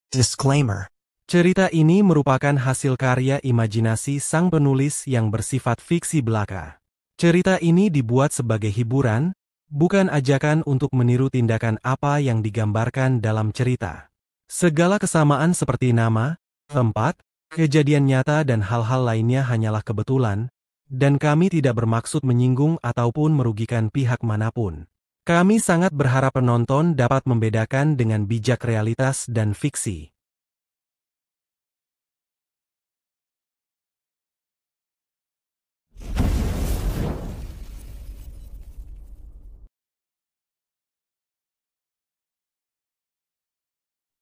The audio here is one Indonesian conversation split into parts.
Disclaimer. Cerita ini merupakan hasil karya imajinasi sang penulis yang bersifat fiksi belaka. Cerita ini dibuat sebagai hiburan, bukan ajakan untuk meniru tindakan apa yang digambarkan dalam cerita. Segala kesamaan seperti nama, tempat, kejadian nyata dan hal-hal lainnya hanyalah kebetulan, dan kami tidak bermaksud menyinggung ataupun merugikan pihak manapun. Kami sangat berharap penonton dapat membedakan dengan bijak realitas dan fiksi.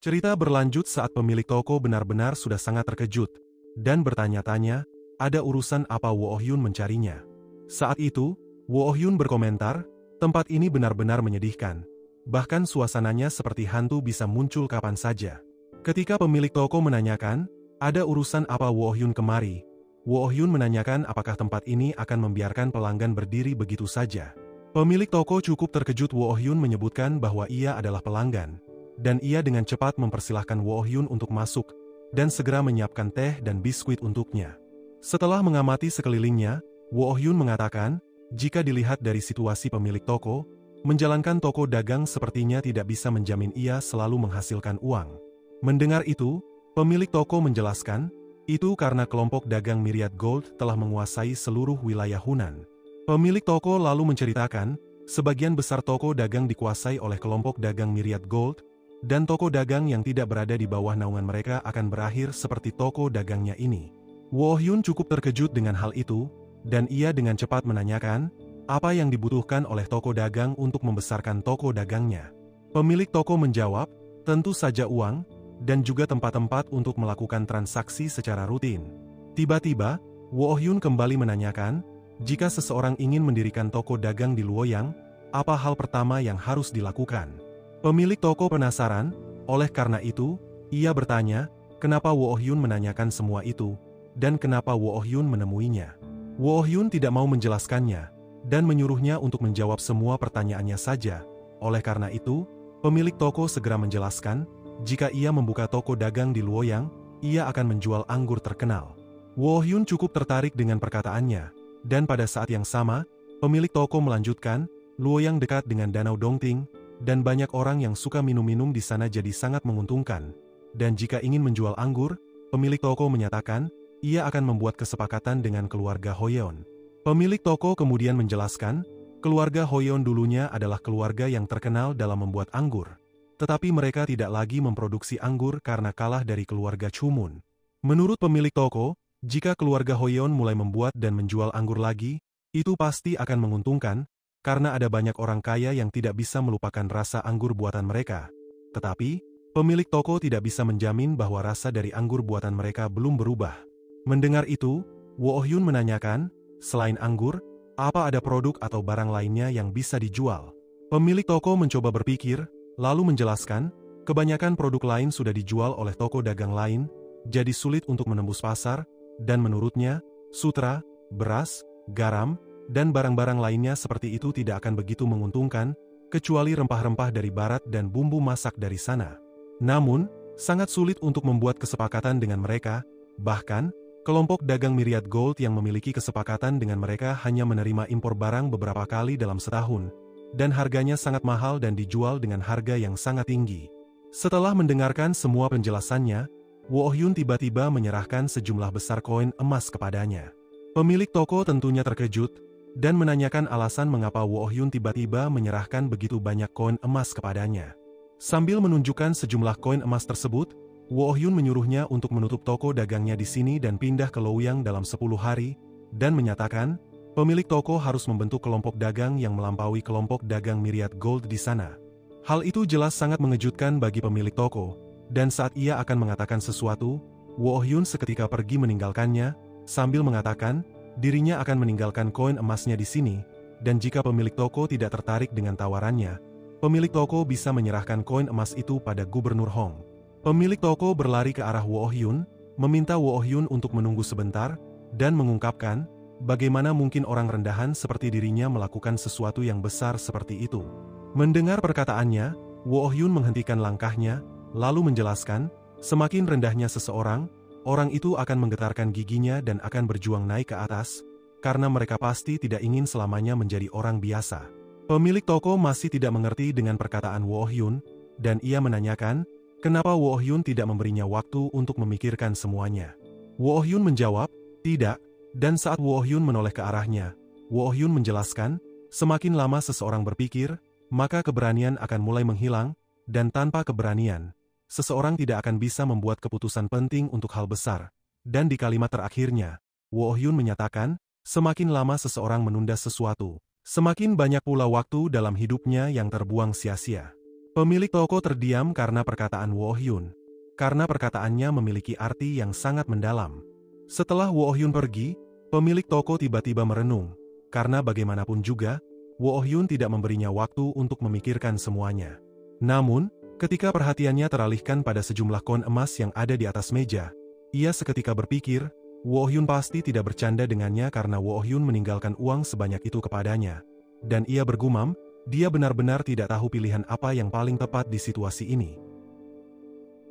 Cerita berlanjut saat pemilik toko benar-benar sudah sangat terkejut, dan bertanya-tanya, ada urusan apa Wo Oh-hyun mencarinya. Saat itu, Wo Oh-hyun berkomentar, tempat ini benar-benar menyedihkan. Bahkan suasananya seperti hantu bisa muncul kapan saja. Ketika pemilik toko menanyakan, ada urusan apa Wo Oh-hyun kemari, Wo Oh-hyun menanyakan apakah tempat ini akan membiarkan pelanggan berdiri begitu saja. Pemilik toko cukup terkejut. Wo Oh-hyun menyebutkan bahwa ia adalah pelanggan. Dan ia dengan cepat mempersilahkan Wo Oh-hyun untuk masuk, dan segera menyiapkan teh dan biskuit untuknya. Setelah mengamati sekelilingnya, Wo Oh-hyun mengatakan, jika dilihat dari situasi pemilik toko, menjalankan toko dagang sepertinya tidak bisa menjamin ia selalu menghasilkan uang. Mendengar itu, pemilik toko menjelaskan, itu karena kelompok dagang Myriad Gold telah menguasai seluruh wilayah Hunan. Pemilik toko lalu menceritakan, sebagian besar toko dagang dikuasai oleh kelompok dagang Myriad Gold, dan toko dagang yang tidak berada di bawah naungan mereka akan berakhir seperti toko dagangnya ini. Wo Oh-hyun cukup terkejut dengan hal itu, dan ia dengan cepat menanyakan, apa yang dibutuhkan oleh toko dagang untuk membesarkan toko dagangnya. Pemilik toko menjawab, tentu saja uang, dan juga tempat-tempat untuk melakukan transaksi secara rutin. Tiba-tiba, Wo Oh-hyun kembali menanyakan, jika seseorang ingin mendirikan toko dagang di Luoyang, apa hal pertama yang harus dilakukan? Pemilik toko penasaran, oleh karena itu, ia bertanya, kenapa Wo Oh-hyun menanyakan semua itu, dan kenapa Wo Oh-hyun menemuinya. Wo Oh-hyun tidak mau menjelaskannya, dan menyuruhnya untuk menjawab semua pertanyaannya saja. Oleh karena itu, pemilik toko segera menjelaskan, jika ia membuka toko dagang di Luoyang, ia akan menjual anggur terkenal. Wo Oh-hyun cukup tertarik dengan perkataannya, dan pada saat yang sama, pemilik toko melanjutkan, Luoyang dekat dengan Danau Dongting, dan banyak orang yang suka minum-minum di sana jadi sangat menguntungkan. Dan jika ingin menjual anggur, pemilik toko menyatakan, ia akan membuat kesepakatan dengan keluarga Hoyeon. Pemilik toko kemudian menjelaskan, keluarga Hoyeon dulunya adalah keluarga yang terkenal dalam membuat anggur. Tetapi mereka tidak lagi memproduksi anggur karena kalah dari keluarga Chumun. Menurut pemilik toko, jika keluarga Hoyeon mulai membuat dan menjual anggur lagi, itu pasti akan menguntungkan, karena ada banyak orang kaya yang tidak bisa melupakan rasa anggur buatan mereka. Tetapi, pemilik toko tidak bisa menjamin bahwa rasa dari anggur buatan mereka belum berubah. Mendengar itu, Wo Oh-hyun menanyakan, selain anggur, apa ada produk atau barang lainnya yang bisa dijual? Pemilik toko mencoba berpikir, lalu menjelaskan, kebanyakan produk lain sudah dijual oleh toko dagang lain, jadi sulit untuk menembus pasar, dan menurutnya, sutra, beras, garam, dan barang-barang lainnya seperti itu tidak akan begitu menguntungkan, kecuali rempah-rempah dari barat dan bumbu masak dari sana. Namun, sangat sulit untuk membuat kesepakatan dengan mereka, bahkan, kelompok dagang Myriad Gold yang memiliki kesepakatan dengan mereka hanya menerima impor barang beberapa kali dalam setahun, dan harganya sangat mahal dan dijual dengan harga yang sangat tinggi. Setelah mendengarkan semua penjelasannya, Wo Oh-hyun tiba-tiba menyerahkan sejumlah besar koin emas kepadanya. Pemilik toko tentunya terkejut, dan menanyakan alasan mengapa Wo Oh-hyun tiba-tiba menyerahkan begitu banyak koin emas kepadanya. Sambil menunjukkan sejumlah koin emas tersebut, Wo Oh-hyun menyuruhnya untuk menutup toko dagangnya di sini dan pindah ke Luoyang dalam 10 hari, dan menyatakan, pemilik toko harus membentuk kelompok dagang yang melampaui kelompok dagang Myriad Gold di sana. Hal itu jelas sangat mengejutkan bagi pemilik toko, dan saat ia akan mengatakan sesuatu, Wo Oh-hyun seketika pergi meninggalkannya, sambil mengatakan, dirinya akan meninggalkan koin emasnya di sini, dan jika pemilik toko tidak tertarik dengan tawarannya, pemilik toko bisa menyerahkan koin emas itu pada Gubernur Hong. Pemilik toko berlari ke arah Wo Oh-hyun, meminta Wo Oh-hyun untuk menunggu sebentar, dan mengungkapkan, bagaimana mungkin orang rendahan seperti dirinya melakukan sesuatu yang besar seperti itu. Mendengar perkataannya, Wo Oh-hyun menghentikan langkahnya, lalu menjelaskan, Semakin rendahnya seseorang, orang itu akan menggetarkan giginya dan akan berjuang naik ke atas, karena mereka pasti tidak ingin selamanya menjadi orang biasa. Pemilik toko masih tidak mengerti dengan perkataan Woo Hyun, dan ia menanyakan, kenapa Woo Hyun tidak memberinya waktu untuk memikirkan semuanya. Woo Hyun menjawab, tidak, dan saat Woo Hyun menoleh ke arahnya, Woo Hyun menjelaskan, semakin lama seseorang berpikir, maka keberanian akan mulai menghilang, dan tanpa keberanian, seseorang tidak akan bisa membuat keputusan penting untuk hal besar. Dan di kalimat terakhirnya, Woo Hyun menyatakan, semakin lama seseorang menunda sesuatu, semakin banyak pula waktu dalam hidupnya yang terbuang sia-sia. Pemilik toko terdiam karena perkataan Woo Hyun, karena perkataannya memiliki arti yang sangat mendalam. Setelah Woo Hyun pergi, pemilik toko tiba-tiba merenung, karena bagaimanapun juga, Woo Hyun tidak memberinya waktu untuk memikirkan semuanya. Namun, ketika perhatiannya teralihkan pada sejumlah koin emas yang ada di atas meja, ia seketika berpikir, Woo Hyun pasti tidak bercanda dengannya karena Woo Hyun meninggalkan uang sebanyak itu kepadanya. Dan ia bergumam, dia benar-benar tidak tahu pilihan apa yang paling tepat di situasi ini.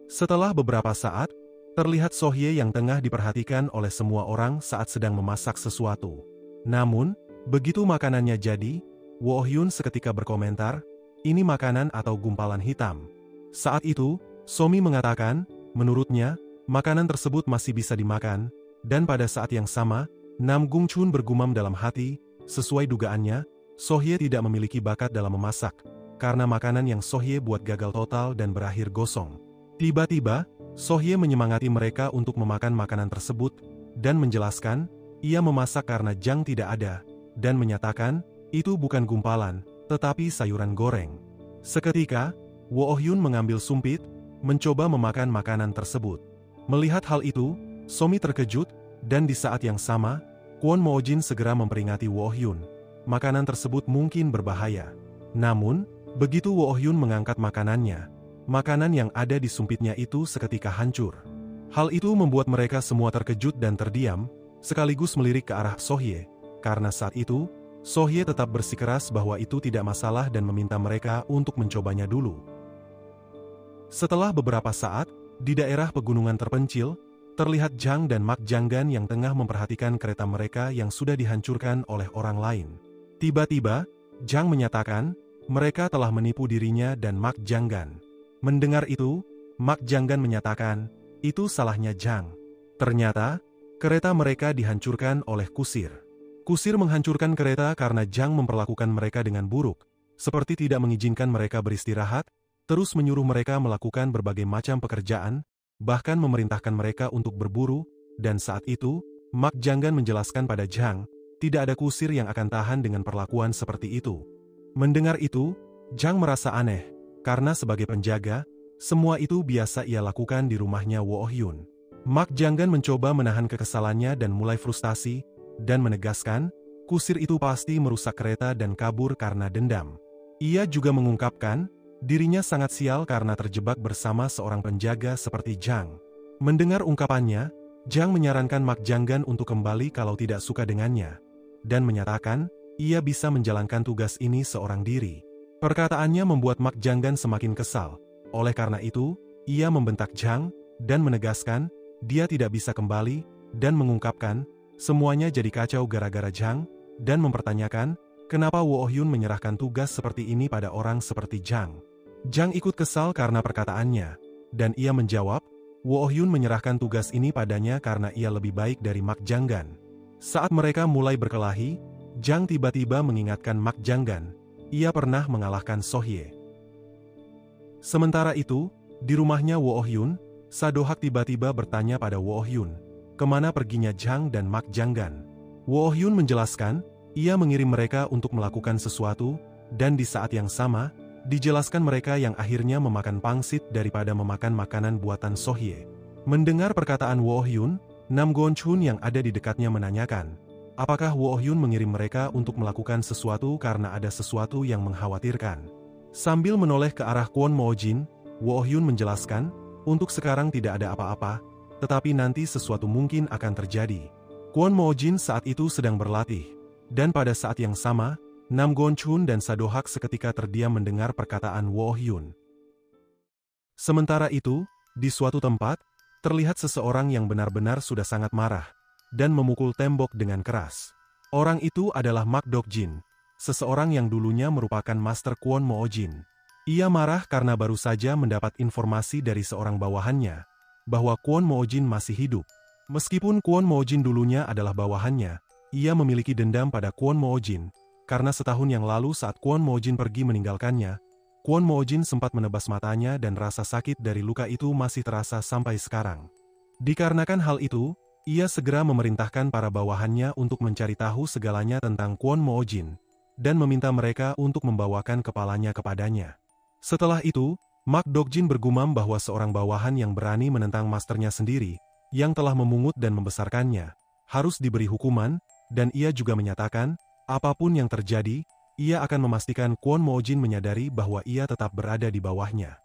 Setelah beberapa saat, terlihat Sohye yang tengah diperhatikan oleh semua orang saat sedang memasak sesuatu. Namun, begitu makanannya jadi, Woo Hyun seketika berkomentar, ini makanan atau gumpalan hitam. Saat itu, Somi mengatakan, menurutnya, makanan tersebut masih bisa dimakan, dan pada saat yang sama, Nam Gung Chun bergumam dalam hati, sesuai dugaannya, Sohye tidak memiliki bakat dalam memasak, karena makanan yang Sohye buat gagal total dan berakhir gosong. Tiba-tiba, Sohye menyemangati mereka untuk memakan makanan tersebut, dan menjelaskan, ia memasak karena Jang tidak ada, dan menyatakan, itu bukan gumpalan, tetapi sayuran goreng. Seketika, Woo Hyun mengambil sumpit, mencoba memakan makanan tersebut. Melihat hal itu, Somi terkejut, dan di saat yang sama, Kwon Mo Jin segera memperingati Woo Hyun. Makanan tersebut mungkin berbahaya. Namun, begitu Woo Hyun mengangkat makanannya, makanan yang ada di sumpitnya itu seketika hancur. Hal itu membuat mereka semua terkejut dan terdiam, sekaligus melirik ke arah Sohye, karena saat itu, Sohye tetap bersikeras bahwa itu tidak masalah dan meminta mereka untuk mencobanya dulu. Setelah beberapa saat, di daerah pegunungan terpencil, terlihat Jang dan Mak Janggan yang tengah memperhatikan kereta mereka yang sudah dihancurkan oleh orang lain. Tiba-tiba, Jang menyatakan, mereka telah menipu dirinya dan Mak Janggan. Mendengar itu, Mak Janggan menyatakan, itu salahnya Jang. Ternyata, kereta mereka dihancurkan oleh kusir. Kusir menghancurkan kereta karena Jang memperlakukan mereka dengan buruk, seperti tidak mengizinkan mereka beristirahat, terus menyuruh mereka melakukan berbagai macam pekerjaan, bahkan memerintahkan mereka untuk berburu, dan saat itu, Mak Janggan menjelaskan pada Jang, tidak ada kusir yang akan tahan dengan perlakuan seperti itu. Mendengar itu, Jang merasa aneh, karena sebagai penjaga, semua itu biasa ia lakukan di rumahnya Woo Hyun. Mak Janggan mencoba menahan kekesalannya dan mulai frustasi, dan menegaskan, kusir itu pasti merusak kereta dan kabur karena dendam. Ia juga mengungkapkan, dirinya sangat sial karena terjebak bersama seorang penjaga seperti Jang. Mendengar ungkapannya, Jang menyarankan Mak Janggan untuk kembali kalau tidak suka dengannya, dan menyatakan, ia bisa menjalankan tugas ini seorang diri. Perkataannya membuat Mak Janggan semakin kesal, oleh karena itu, ia membentak Jang, dan menegaskan, dia tidak bisa kembali, dan mengungkapkan, semuanya jadi kacau gara-gara Jang, dan mempertanyakan, kenapa Woo Hyun menyerahkan tugas seperti ini pada orang seperti Jang. Jang ikut kesal karena perkataannya, dan ia menjawab, Woo Hyun menyerahkan tugas ini padanya karena ia lebih baik dari Mak Janggan. Saat mereka mulai berkelahi, Jang tiba-tiba mengingatkan Mak Janggan, ia pernah mengalahkan Sohye. Sementara itu, di rumahnya Woo Hyun, Sadohak tiba-tiba bertanya pada Woo Hyun, kemana perginya Jang dan Mak Janggan. Woo Hyun menjelaskan, ia mengirim mereka untuk melakukan sesuatu, dan di saat yang sama, dijelaskan mereka yang akhirnya memakan pangsit daripada memakan makanan buatan Sohye. Mendengar perkataan Woo Hyun, Nam Gon Chun yang ada di dekatnya menanyakan, apakah Woo Hyun mengirim mereka untuk melakukan sesuatu karena ada sesuatu yang mengkhawatirkan. Sambil menoleh ke arah Kwon Mo Jin, Woo Hyun menjelaskan, untuk sekarang tidak ada apa-apa, tetapi nanti sesuatu mungkin akan terjadi. Kwon Mo Jin saat itu sedang berlatih, dan pada saat yang sama, Nam Gon Chun dan Sadohak seketika terdiam mendengar perkataan Woo Hyun. Sementara itu, Di suatu tempat, terlihat seseorang yang benar-benar sudah sangat marah, dan memukul tembok dengan keras. Orang itu adalah Mak Dokjin, seseorang yang dulunya merupakan Master Kwon Moojin. Ia marah karena baru saja mendapat informasi dari seorang bawahannya, bahwa Kwon Moojin masih hidup. Meskipun Kwon Moojin dulunya adalah bawahannya, ia memiliki dendam pada Kwon Moojin, karena setahun yang lalu saat Kwon Moojin pergi meninggalkannya, Kwon Moojin sempat menebas matanya dan rasa sakit dari luka itu masih terasa sampai sekarang. Dikarenakan hal itu, ia segera memerintahkan para bawahannya untuk mencari tahu segalanya tentang Kwon Moojin, dan meminta mereka untuk membawakan kepalanya kepadanya. Setelah itu, Mak Dokjin bergumam bahwa seorang bawahan yang berani menentang masternya sendiri, yang telah memungut dan membesarkannya, harus diberi hukuman, dan ia juga menyatakan, apapun yang terjadi, ia akan memastikan Kwon Moojin menyadari bahwa ia tetap berada di bawahnya.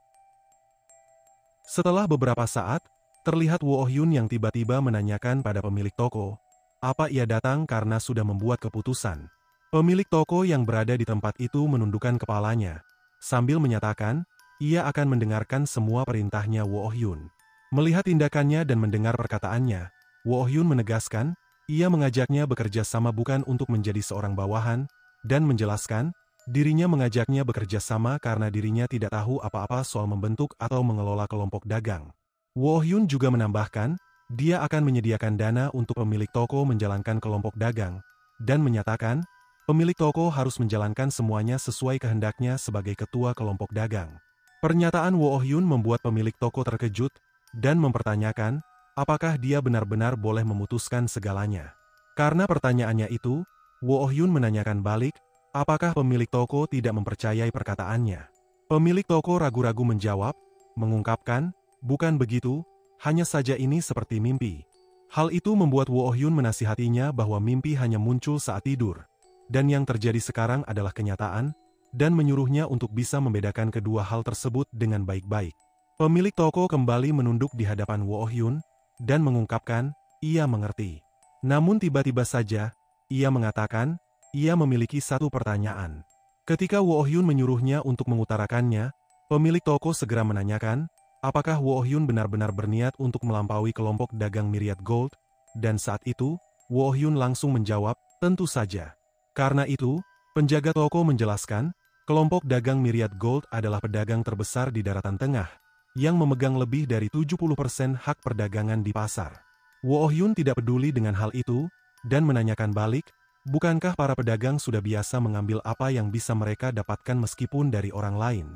Setelah beberapa saat, terlihat Woo Hyun yang tiba-tiba menanyakan pada pemilik toko, apa ia datang karena sudah membuat keputusan. Pemilik toko yang berada di tempat itu menundukkan kepalanya, sambil menyatakan, ia akan mendengarkan semua perintahnya Woo Hyun. Melihat tindakannya dan mendengar perkataannya, Woo Hyun menegaskan, ia mengajaknya bekerja sama bukan untuk menjadi seorang bawahan, dan menjelaskan, dirinya mengajaknya bekerja sama karena dirinya tidak tahu apa-apa soal membentuk atau mengelola kelompok dagang. Woo Hyun juga menambahkan, dia akan menyediakan dana untuk pemilik toko menjalankan kelompok dagang, dan menyatakan, pemilik toko harus menjalankan semuanya sesuai kehendaknya sebagai ketua kelompok dagang. Pernyataan Woo Hyun membuat pemilik toko terkejut, dan mempertanyakan, apakah dia benar-benar boleh memutuskan segalanya. Karena pertanyaannya itu, Woo Hyun menanyakan balik, apakah pemilik toko tidak mempercayai perkataannya. Pemilik toko ragu-ragu menjawab, mengungkapkan, bukan begitu, hanya saja ini seperti mimpi. Hal itu membuat Woo Hyun menasihatinya bahwa mimpi hanya muncul saat tidur, dan yang terjadi sekarang adalah kenyataan, dan menyuruhnya untuk bisa membedakan kedua hal tersebut dengan baik-baik. Pemilik toko kembali menunduk di hadapan Woo Hyun, dan mengungkapkan, ia mengerti. Namun tiba-tiba saja, ia mengatakan, ia memiliki satu pertanyaan. Ketika Woo Hyun menyuruhnya untuk mengutarakannya, pemilik toko segera menanyakan, apakah Woo Hyun benar-benar berniat untuk melampaui kelompok dagang Myriad Gold, dan saat itu, Woo Hyun langsung menjawab, tentu saja. Karena itu, penjaga toko menjelaskan, kelompok dagang Myriad Gold adalah pedagang terbesar di daratan tengah, yang memegang lebih dari 70% hak perdagangan di pasar. Woo Hyun tidak peduli dengan hal itu, dan menanyakan balik, bukankah para pedagang sudah biasa mengambil apa yang bisa mereka dapatkan meskipun dari orang lain?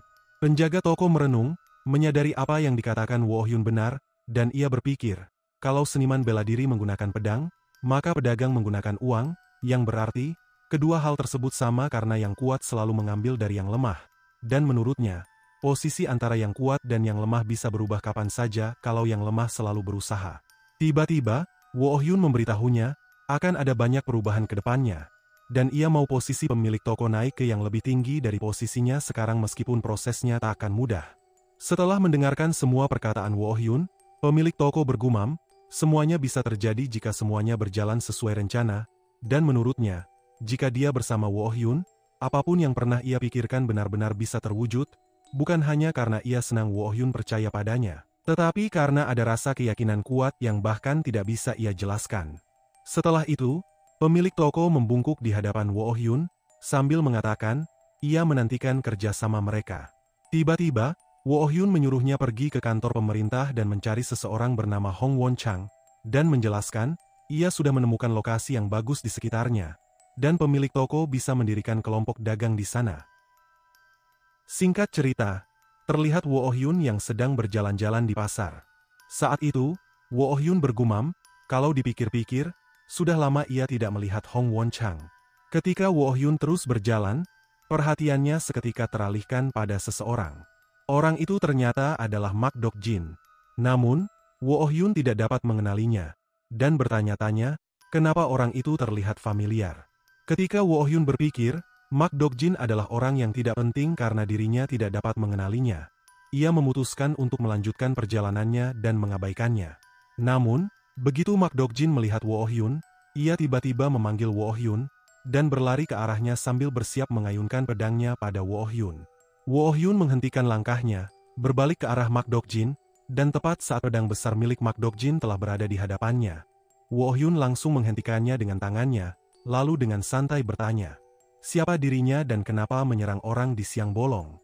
Penjaga toko merenung, menyadari apa yang dikatakan Woo Hyun benar, dan ia berpikir, kalau seniman bela diri menggunakan pedang, maka pedagang menggunakan uang, yang berarti, kedua hal tersebut sama karena yang kuat selalu mengambil dari yang lemah. Dan menurutnya, posisi antara yang kuat dan yang lemah bisa berubah kapan saja kalau yang lemah selalu berusaha. Tiba-tiba, Woo Hyun memberitahunya, akan ada banyak perubahan ke depannya, dan ia mau posisi pemilik toko naik ke yang lebih tinggi dari posisinya sekarang meskipun prosesnya tak akan mudah. Setelah mendengarkan semua perkataan Woo Hyun, pemilik toko bergumam, semuanya bisa terjadi jika semuanya berjalan sesuai rencana, dan menurutnya, jika dia bersama Woo Hyun, apapun yang pernah ia pikirkan benar-benar bisa terwujud, bukan hanya karena ia senang Woo Hyun percaya padanya, tetapi karena ada rasa keyakinan kuat yang bahkan tidak bisa ia jelaskan. Setelah itu, pemilik toko membungkuk di hadapan Woo Hyun, sambil mengatakan, ia menantikan kerjasama mereka. Tiba-tiba, Woo Hyun menyuruhnya pergi ke kantor pemerintah dan mencari seseorang bernama Hong Won Chang, dan menjelaskan, ia sudah menemukan lokasi yang bagus di sekitarnya, dan pemilik toko bisa mendirikan kelompok dagang di sana. Singkat cerita, terlihat Woo Hyun yang sedang berjalan-jalan di pasar. Saat itu, Woo Hyun bergumam, kalau dipikir-pikir, sudah lama ia tidak melihat Hong Won Chang. Ketika Woo Hyun terus berjalan, perhatiannya seketika teralihkan pada seseorang. Orang itu ternyata adalah Mak Dokjin. Namun, Woo Hyun tidak dapat mengenalinya, dan bertanya-tanya, kenapa orang itu terlihat familiar. Ketika Woo Hyun berpikir, Mak Dokjin adalah orang yang tidak penting karena dirinya tidak dapat mengenalinya. Ia memutuskan untuk melanjutkan perjalanannya dan mengabaikannya. Namun, begitu Mak Dokjin melihat Woo Hyun, ia tiba-tiba memanggil Woo Hyun, dan berlari ke arahnya sambil bersiap mengayunkan pedangnya pada Woo Hyun. Woo Hyun menghentikan langkahnya, berbalik ke arah Mak Dokjin, dan tepat saat pedang besar milik Mak Dokjin telah berada di hadapannya, Woo Hyun langsung menghentikannya dengan tangannya, lalu dengan santai bertanya, siapa dirinya dan kenapa menyerang orang di siang bolong.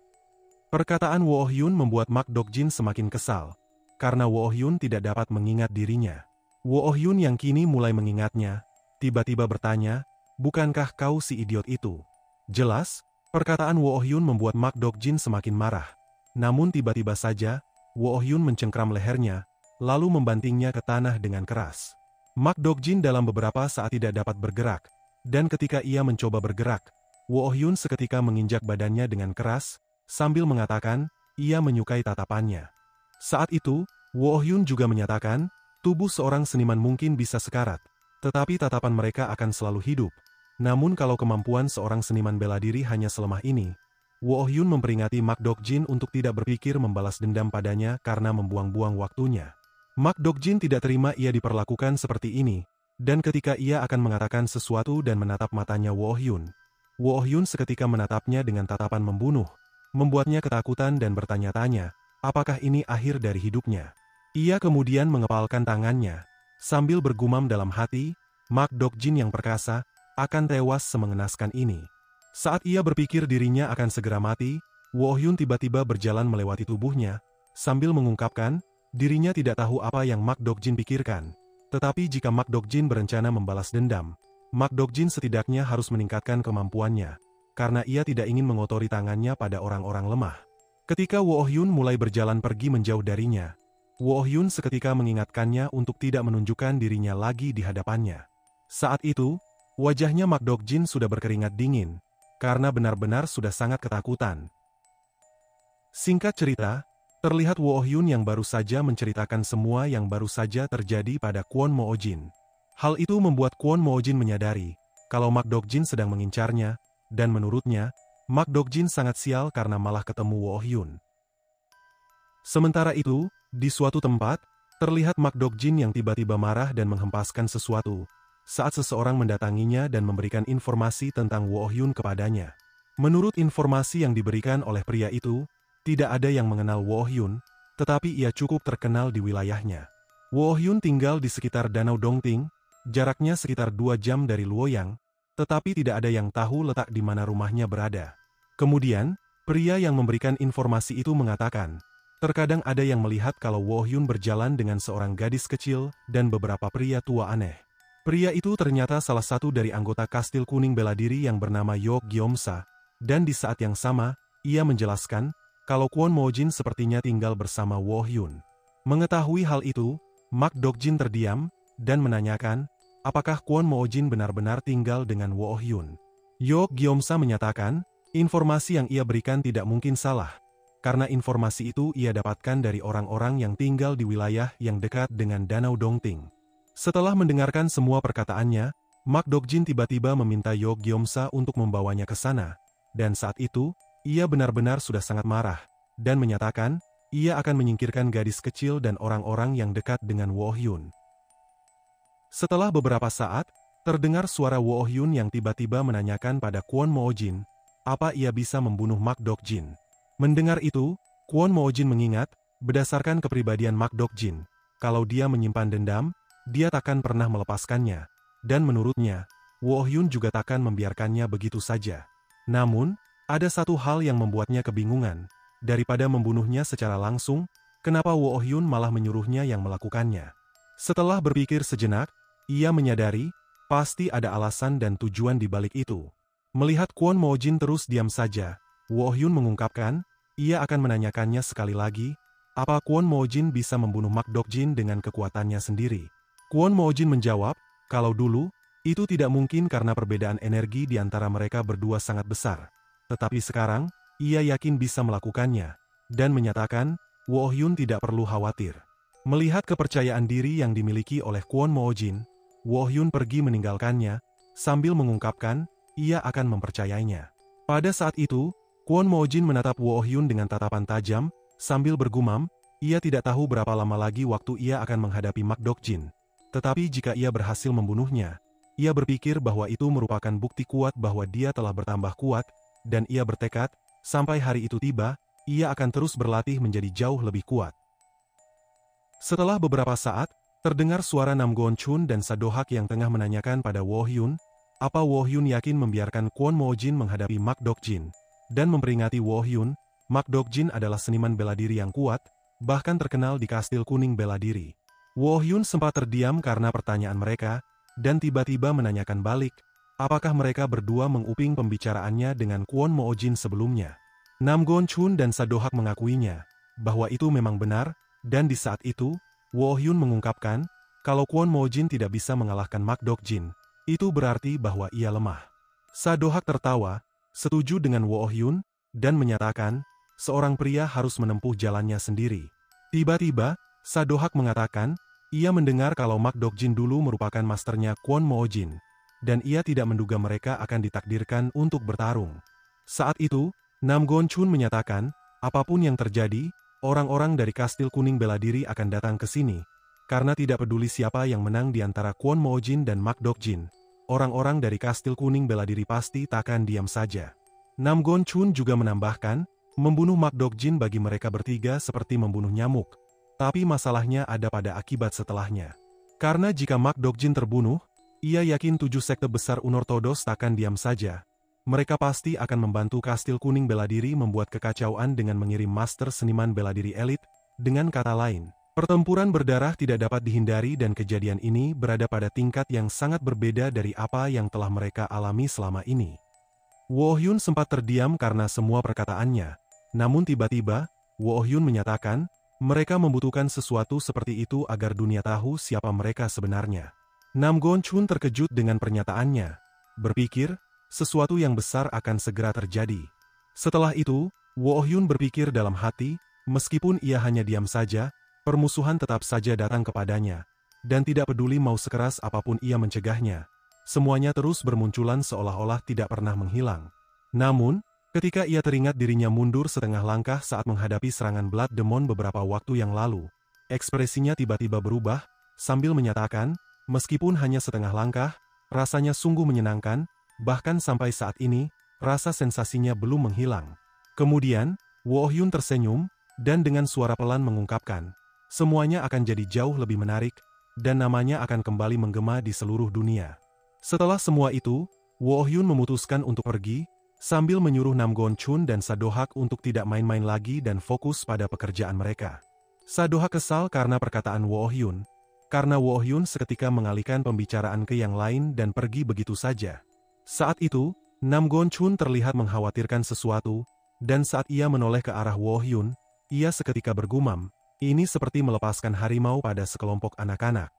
Perkataan Woo Hyun membuat Mak Dokjin semakin kesal, karena Woo Hyun tidak dapat mengingat dirinya. Woo Hyun yang kini mulai mengingatnya, tiba-tiba bertanya, bukankah kau si idiot itu? Jelas, perkataan Woo Hyun membuat Mak Dokjin semakin marah. Namun tiba-tiba saja, Woo Hyun mencengkram lehernya, lalu membantingnya ke tanah dengan keras. Mak Dokjin dalam beberapa saat tidak dapat bergerak, dan ketika ia mencoba bergerak, Woo Hyun seketika menginjak badannya dengan keras, sambil mengatakan, ia menyukai tatapannya. Saat itu, Woo Hyun juga menyatakan, tubuh seorang seniman mungkin bisa sekarat, tetapi tatapan mereka akan selalu hidup. Namun kalau kemampuan seorang seniman bela diri hanya selemah ini, Woo Hyun memperingati Mak Dokjin untuk tidak berpikir membalas dendam padanya karena membuang-buang waktunya. Mak Dokjin tidak terima ia diperlakukan seperti ini, dan ketika ia akan mengatakan sesuatu dan menatap matanya Woo Hyun seketika menatapnya dengan tatapan membunuh, membuatnya ketakutan dan bertanya-tanya, apakah ini akhir dari hidupnya. Ia kemudian mengepalkan tangannya, sambil bergumam dalam hati, Mak Dokjin yang perkasa, akan tewas semengenaskan ini. Saat ia berpikir dirinya akan segera mati, Woo Hyun tiba-tiba berjalan melewati tubuhnya, sambil mengungkapkan, dirinya tidak tahu apa yang Mak Dokjin pikirkan. Tetapi jika Mak Dokjin berencana membalas dendam, Mak Dokjin setidaknya harus meningkatkan kemampuannya, karena ia tidak ingin mengotori tangannya pada orang-orang lemah. Ketika Woo Hyun mulai berjalan pergi menjauh darinya, Woo Hyun seketika mengingatkannya untuk tidak menunjukkan dirinya lagi di hadapannya. Saat itu, wajahnya Mak Dokjin sudah berkeringat dingin, karena benar-benar sudah sangat ketakutan. Singkat cerita, terlihat Woo Hyun yang baru saja menceritakan semua yang baru saja terjadi pada Kwon Mo Jin. Hal itu membuat Kwon Mo Jin menyadari, kalau Mak Dokjin sedang mengincarnya, dan menurutnya, Mak Dokjin sangat sial karena malah ketemu Woo Hyun. Sementara itu, di suatu tempat, terlihat Mak Dokjin yang tiba-tiba marah dan menghempaskan sesuatu, saat seseorang mendatanginya dan memberikan informasi tentang Woo Hyun kepadanya. Menurut informasi yang diberikan oleh pria itu, tidak ada yang mengenal Woo Hyun, tetapi ia cukup terkenal di wilayahnya. Woo Hyun tinggal di sekitar Danau Dongting, jaraknya sekitar 2 jam dari Luoyang, tetapi tidak ada yang tahu letak di mana rumahnya berada. Kemudian, pria yang memberikan informasi itu mengatakan, terkadang ada yang melihat kalau Woo Hyun berjalan dengan seorang gadis kecil dan beberapa pria tua aneh. Pria itu ternyata salah satu dari anggota Kastil Kuning Bela Diri yang bernama Yok Gyeomsa, dan di saat yang sama, ia menjelaskan, kalau Kwon Mo Jin sepertinya tinggal bersama Woo Hyun. Mengetahui hal itu, Mak Dokjin terdiam, dan menanyakan, apakah Kwon Mo Jin benar-benar tinggal dengan Woo Hyun. Yok Gyeomsa menyatakan, informasi yang ia berikan tidak mungkin salah, karena informasi itu ia dapatkan dari orang-orang yang tinggal di wilayah yang dekat dengan Danau Dongting. Setelah mendengarkan semua perkataannya, Mak Dokjin tiba-tiba meminta Yok Gyeomsa untuk membawanya ke sana, dan saat itu, ia benar-benar sudah sangat marah, dan menyatakan, ia akan menyingkirkan gadis kecil dan orang-orang yang dekat dengan Woo Hyun. Setelah beberapa saat, terdengar suara Woo Hyun yang tiba-tiba menanyakan pada Kwon Mo Jin, apa ia bisa membunuh Mak Dokjin. Mendengar itu, Kwon Mo Jin mengingat, berdasarkan kepribadian Mak Dokjin, kalau dia menyimpan dendam, dia takkan pernah melepaskannya, dan menurutnya, Woo Hyun juga takkan membiarkannya begitu saja. Namun, ada satu hal yang membuatnya kebingungan, daripada membunuhnya secara langsung, kenapa Woo Hyun malah menyuruhnya yang melakukannya. Setelah berpikir sejenak, ia menyadari, pasti ada alasan dan tujuan di balik itu. Melihat Kwon Mo Jin terus diam saja, Woo Hyun mengungkapkan, ia akan menanyakannya sekali lagi, apa Kwon Mo Jin bisa membunuh Mak Dokjin dengan kekuatannya sendiri. Kwon Mo Jin menjawab, kalau dulu, itu tidak mungkin karena perbedaan energi di antara mereka berdua sangat besar. Tetapi sekarang, ia yakin bisa melakukannya, dan menyatakan, Woo Hyun tidak perlu khawatir. Melihat kepercayaan diri yang dimiliki oleh Kwon Mo Jin, Woo Hyun pergi meninggalkannya, sambil mengungkapkan, ia akan mempercayainya. Pada saat itu, Kwon Mo Jin menatap Woo Hyun dengan tatapan tajam, sambil bergumam, ia tidak tahu berapa lama lagi waktu ia akan menghadapi Mak Dokjin. Tetapi jika ia berhasil membunuhnya, ia berpikir bahwa itu merupakan bukti kuat bahwa dia telah bertambah kuat, dan ia bertekad, sampai hari itu tiba, ia akan terus berlatih menjadi jauh lebih kuat. Setelah beberapa saat, terdengar suara Nam Gon Chun dan Sadohak yang tengah menanyakan pada Wo Hyun, apa Wo Hyun yakin membiarkan Kwon Mo Jin menghadapi Mak Dok Jin, dan memperingati Wo Hyun, Mak Dok Jin adalah seniman bela diri yang kuat, bahkan terkenal di Kastil Kuning Bela Diri. Wo Hyun sempat terdiam karena pertanyaan mereka, dan tiba-tiba menanyakan balik, apakah mereka berdua menguping pembicaraannya dengan Kwon Mo Jin sebelumnya. Nam Gon Chun dan Sadohak mengakuinya, bahwa itu memang benar, dan di saat itu, Wo Hyun mengungkapkan, kalau Kwon Mo Jin tidak bisa mengalahkan Mak Dok Jin, itu berarti bahwa ia lemah. Sadohak tertawa, setuju dengan Wo Hyun, dan menyatakan, seorang pria harus menempuh jalannya sendiri. Tiba-tiba, Sadohak mengatakan, ia mendengar kalau Mak Dok Jin dulu merupakan masternya Kwon Mo Jin, dan ia tidak menduga mereka akan ditakdirkan untuk bertarung. Saat itu, Nam Gon Chun menyatakan, apapun yang terjadi, orang-orang dari Kastil Kuning Bela Diri akan datang ke sini, karena tidak peduli siapa yang menang di antara Kwon Mo Jin dan Mak Dok Jin. Orang-orang dari Kastil Kuning Bela Diri pasti takkan diam saja. Nam Gon Chun juga menambahkan, membunuh Mak Dok Jin bagi mereka bertiga seperti membunuh nyamuk. Tapi masalahnya ada pada akibat setelahnya. Karena jika Mak Dok Jin terbunuh, ia yakin 7 sekte besar unortodos takkan diam saja. Mereka pasti akan membantu Kastil Kuning Bela Diri membuat kekacauan dengan mengirim master seniman bela diri elit. Dengan kata lain, pertempuran berdarah tidak dapat dihindari dan kejadian ini berada pada tingkat yang sangat berbeda dari apa yang telah mereka alami selama ini. Wo Hyun sempat terdiam karena semua perkataannya. Namun tiba-tiba, Wo Hyun menyatakan, mereka membutuhkan sesuatu seperti itu agar dunia tahu siapa mereka sebenarnya. Nam Gon Chun terkejut dengan pernyataannya. Berpikir, sesuatu yang besar akan segera terjadi. Setelah itu, Wo Hyun berpikir dalam hati, meskipun ia hanya diam saja, permusuhan tetap saja datang kepadanya. Dan tidak peduli mau sekeras apapun ia mencegahnya. Semuanya terus bermunculan seolah-olah tidak pernah menghilang. Namun, ketika ia teringat dirinya mundur setengah langkah saat menghadapi serangan Blood Demon beberapa waktu yang lalu, ekspresinya tiba-tiba berubah, sambil menyatakan, meskipun hanya setengah langkah, rasanya sungguh menyenangkan, bahkan sampai saat ini, rasa sensasinya belum menghilang. Kemudian, Wo Hyun tersenyum, dan dengan suara pelan mengungkapkan, semuanya akan jadi jauh lebih menarik, dan namanya akan kembali menggema di seluruh dunia. Setelah semua itu, Wo Hyun memutuskan untuk pergi, sambil menyuruh Nam Gon Chun dan Sadohak untuk tidak main-main lagi dan fokus pada pekerjaan mereka. Sadohak kesal karena perkataan Wo Hyun, karena Wo Hyun seketika mengalihkan pembicaraan ke yang lain dan pergi begitu saja. Saat itu, Nam Gon Chun terlihat mengkhawatirkan sesuatu, dan saat ia menoleh ke arah Wo Hyun, ia seketika bergumam, ini seperti melepaskan harimau pada sekelompok anak-anak.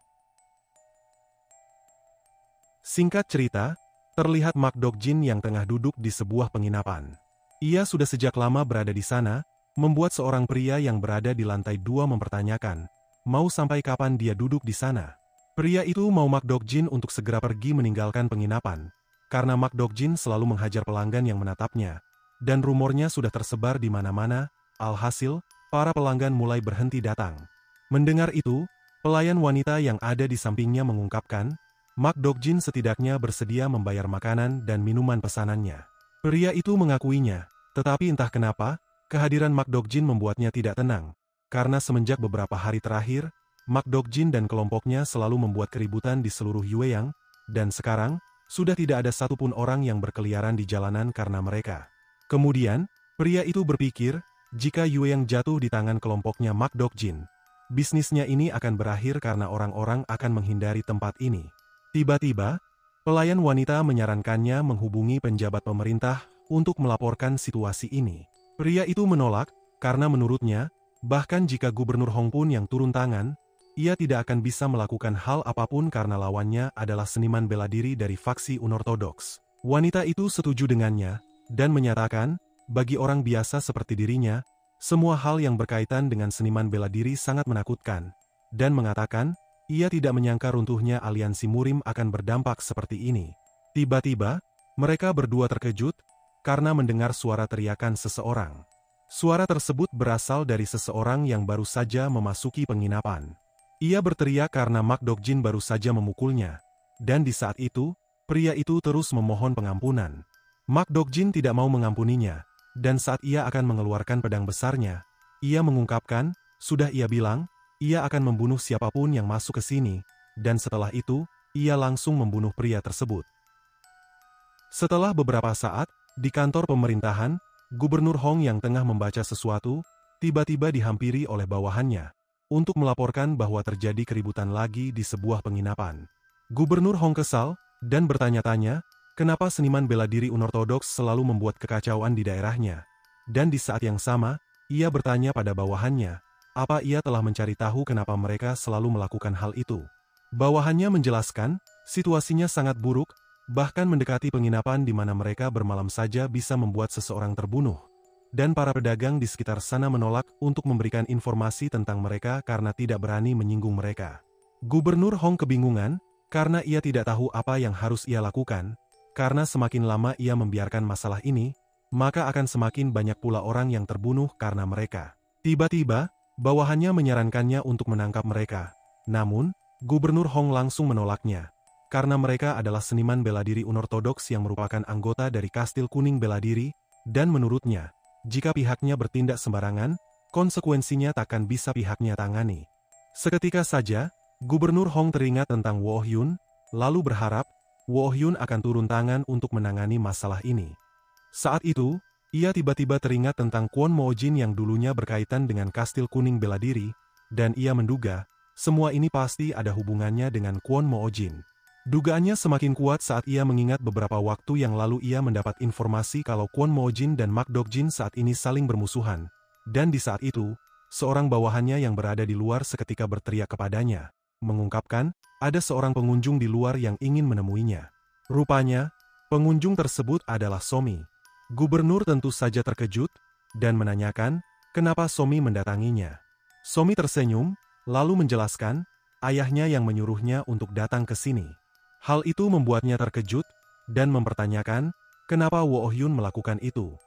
Singkat cerita, terlihat Mak Dok Jin yang tengah duduk di sebuah penginapan. Ia sudah sejak lama berada di sana, membuat seorang pria yang berada di lantai 2 mempertanyakan, mau sampai kapan dia duduk di sana. Pria itu mau Mak Dok Jin untuk segera pergi meninggalkan penginapan, karena Mak Dok Jin selalu menghajar pelanggan yang menatapnya, dan rumornya sudah tersebar di mana-mana, alhasil, para pelanggan mulai berhenti datang. Mendengar itu, pelayan wanita yang ada di sampingnya mengungkapkan, Mak Dok Jin setidaknya bersedia membayar makanan dan minuman pesanannya. Pria itu mengakuinya, tetapi entah kenapa, kehadiran Mak Dok Jin membuatnya tidak tenang, karena semenjak beberapa hari terakhir, Mak Dok Jin dan kelompoknya selalu membuat keributan di seluruh Yueyang, dan sekarang, sudah tidak ada satupun orang yang berkeliaran di jalanan karena mereka. Kemudian, pria itu berpikir, jika Yueyang jatuh di tangan kelompoknya Mak Dok Jin, bisnisnya ini akan berakhir karena orang-orang akan menghindari tempat ini. Tiba-tiba, pelayan wanita menyarankannya menghubungi penjabat pemerintah untuk melaporkan situasi ini. Pria itu menolak, karena menurutnya, bahkan jika Gubernur Hongpun yang turun tangan, ia tidak akan bisa melakukan hal apapun karena lawannya adalah seniman bela diri dari faksi unortodoks. Wanita itu setuju dengannya, dan menyatakan, bagi orang biasa seperti dirinya, semua hal yang berkaitan dengan seniman bela diri sangat menakutkan, dan mengatakan, ia tidak menyangka runtuhnya aliansi Murim akan berdampak seperti ini. Tiba-tiba, mereka berdua terkejut, karena mendengar suara teriakan seseorang. Suara tersebut berasal dari seseorang yang baru saja memasuki penginapan. Ia berteriak karena Mak Dok Jin baru saja memukulnya, dan di saat itu, pria itu terus memohon pengampunan. Mak Dok Jin tidak mau mengampuninya, dan saat ia akan mengeluarkan pedang besarnya, ia mengungkapkan, sudah ia bilang, ia akan membunuh siapapun yang masuk ke sini, dan setelah itu, ia langsung membunuh pria tersebut. Setelah beberapa saat, di kantor pemerintahan, Gubernur Hong yang tengah membaca sesuatu, tiba-tiba dihampiri oleh bawahannya, untuk melaporkan bahwa terjadi keributan lagi di sebuah penginapan. Gubernur Hong kesal, dan bertanya-tanya, kenapa seniman bela diri unortodoks selalu membuat kekacauan di daerahnya. Dan di saat yang sama, ia bertanya pada bawahannya, apa ia telah mencari tahu kenapa mereka selalu melakukan hal itu. Bawahannya menjelaskan, situasinya sangat buruk, bahkan mendekati penginapan di mana mereka bermalam saja bisa membuat seseorang terbunuh. Dan para pedagang di sekitar sana menolak untuk memberikan informasi tentang mereka karena tidak berani menyinggung mereka. Gubernur Hong kebingungan, karena ia tidak tahu apa yang harus ia lakukan, karena semakin lama ia membiarkan masalah ini, maka akan semakin banyak pula orang yang terbunuh karena mereka. Tiba-tiba, bawahannya menyarankannya untuk menangkap mereka. Namun, Gubernur Hong langsung menolaknya, karena mereka adalah seniman bela diri unortodoks yang merupakan anggota dari Kastil Kuning Bela Diri, dan menurutnya, jika pihaknya bertindak sembarangan, konsekuensinya takkan bisa pihaknya tangani. Seketika saja, Gubernur Hong teringat tentang Wo Hyun, lalu berharap, Wo Hyun akan turun tangan untuk menangani masalah ini. Saat itu, ia tiba-tiba teringat tentang Kwon Mo Jin yang dulunya berkaitan dengan Kastil Kuning Bela Diri, dan ia menduga, semua ini pasti ada hubungannya dengan Kwon Mo Jin. Dugaannya semakin kuat saat ia mengingat beberapa waktu yang lalu ia mendapat informasi kalau Kwon Mo Jin dan Mak Dok Jin saat ini saling bermusuhan, dan di saat itu, seorang bawahannya yang berada di luar seketika berteriak kepadanya, mengungkapkan, ada seorang pengunjung di luar yang ingin menemuinya. Rupanya, pengunjung tersebut adalah Somi. Gubernur tentu saja terkejut, dan menanyakan, kenapa Somi mendatanginya. Somi tersenyum, lalu menjelaskan, ayahnya yang menyuruhnya untuk datang ke sini. Hal itu membuatnya terkejut, dan mempertanyakan, kenapa Wo Hyun melakukan itu.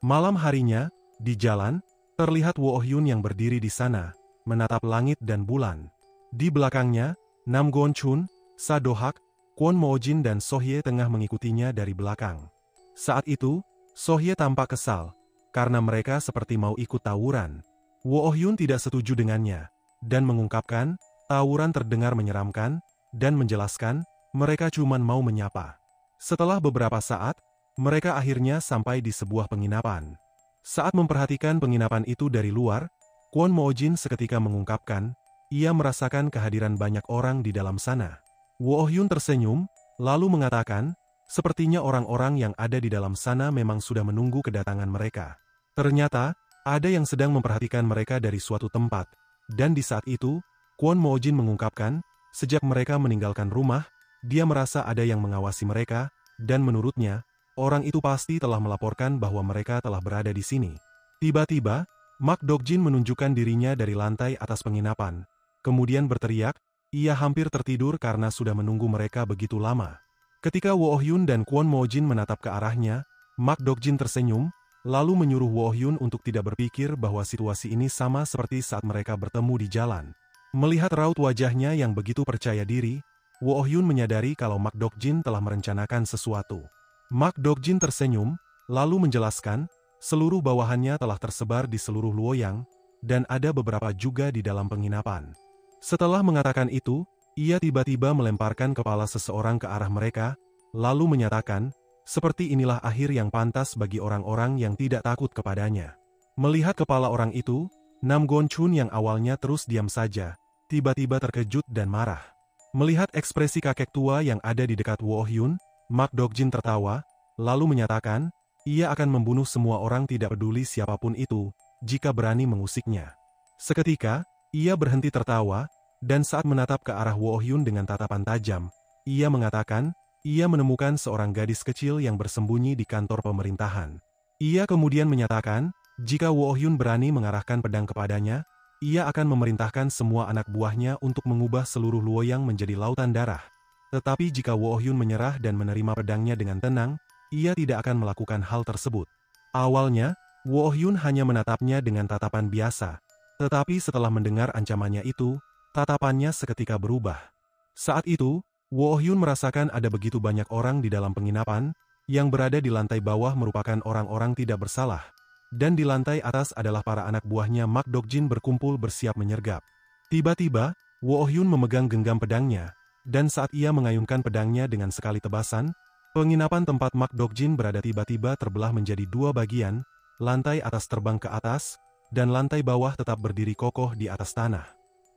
Malam harinya, di jalan, terlihat Wo Hyun yang berdiri di sana, menatap langit dan bulan. Di belakangnya, Nam Gon Chun, Sa Do Hak, Kwon Mo Jin dan So Hye tengah mengikutinya dari belakang. Saat itu, So Hye tampak kesal, karena mereka seperti mau ikut tawuran. Wo Hyun tidak setuju dengannya, dan mengungkapkan, tawuran terdengar menyeramkan, dan menjelaskan, mereka cuma mau menyapa. Setelah beberapa saat, mereka akhirnya sampai di sebuah penginapan. Saat memperhatikan penginapan itu dari luar, Kwon Mo Jin seketika mengungkapkan, ia merasakan kehadiran banyak orang di dalam sana. Wo Hyun tersenyum, lalu mengatakan, sepertinya orang-orang yang ada di dalam sana memang sudah menunggu kedatangan mereka. Ternyata, ada yang sedang memperhatikan mereka dari suatu tempat, dan di saat itu, Kwon Mo Jin mengungkapkan, sejak mereka meninggalkan rumah, dia merasa ada yang mengawasi mereka, dan menurutnya, orang itu pasti telah melaporkan bahwa mereka telah berada di sini. Tiba-tiba, Mak Dok Jin menunjukkan dirinya dari lantai atas penginapan, kemudian berteriak, ia hampir tertidur karena sudah menunggu mereka begitu lama. Ketika Wo Hyun dan Kwon Mo Jin menatap ke arahnya, Mak Dok Jin tersenyum, lalu menyuruh Wo Hyun untuk tidak berpikir bahwa situasi ini sama seperti saat mereka bertemu di jalan. Melihat raut wajahnya yang begitu percaya diri, Wo Hyun menyadari kalau Mak Dok Jin telah merencanakan sesuatu. Mak Dok Jin tersenyum, lalu menjelaskan, seluruh bawahannya telah tersebar di seluruh Luoyang, dan ada beberapa juga di dalam penginapan. Setelah mengatakan itu, ia tiba-tiba melemparkan kepala seseorang ke arah mereka, lalu menyatakan, seperti inilah akhir yang pantas bagi orang-orang yang tidak takut kepadanya. Melihat kepala orang itu, Nam Gon Chun yang awalnya terus diam saja, tiba-tiba terkejut dan marah. Melihat ekspresi kakek tua yang ada di dekat Wo Hyun, Mak Dok Jin tertawa, lalu menyatakan, ia akan membunuh semua orang tidak peduli siapapun itu, jika berani mengusiknya. Seketika, ia berhenti tertawa, dan saat menatap ke arah Wo Hyun dengan tatapan tajam, ia mengatakan, ia menemukan seorang gadis kecil yang bersembunyi di kantor pemerintahan. Ia kemudian menyatakan, jika Wo Hyun berani mengarahkan pedang kepadanya, ia akan memerintahkan semua anak buahnya untuk mengubah seluruh Luoyang menjadi lautan darah. Tetapi jika Wo Hyun menyerah dan menerima pedangnya dengan tenang, ia tidak akan melakukan hal tersebut. Awalnya, Wo Hyun hanya menatapnya dengan tatapan biasa, tetapi setelah mendengar ancamannya itu, tatapannya seketika berubah. Saat itu, Wo Hyun merasakan ada begitu banyak orang di dalam penginapan, yang berada di lantai bawah merupakan orang-orang tidak bersalah. dan di lantai atas adalah para anak buahnya Mak Dokjin berkumpul bersiap menyergap. Tiba-tiba, Wo Oh Yun memegang genggam pedangnya, dan saat ia mengayunkan pedangnya dengan sekali tebasan, penginapan tempat Mak Dokjin berada tiba-tiba terbelah menjadi dua bagian, lantai atas terbang ke atas, dan lantai bawah tetap berdiri kokoh di atas tanah.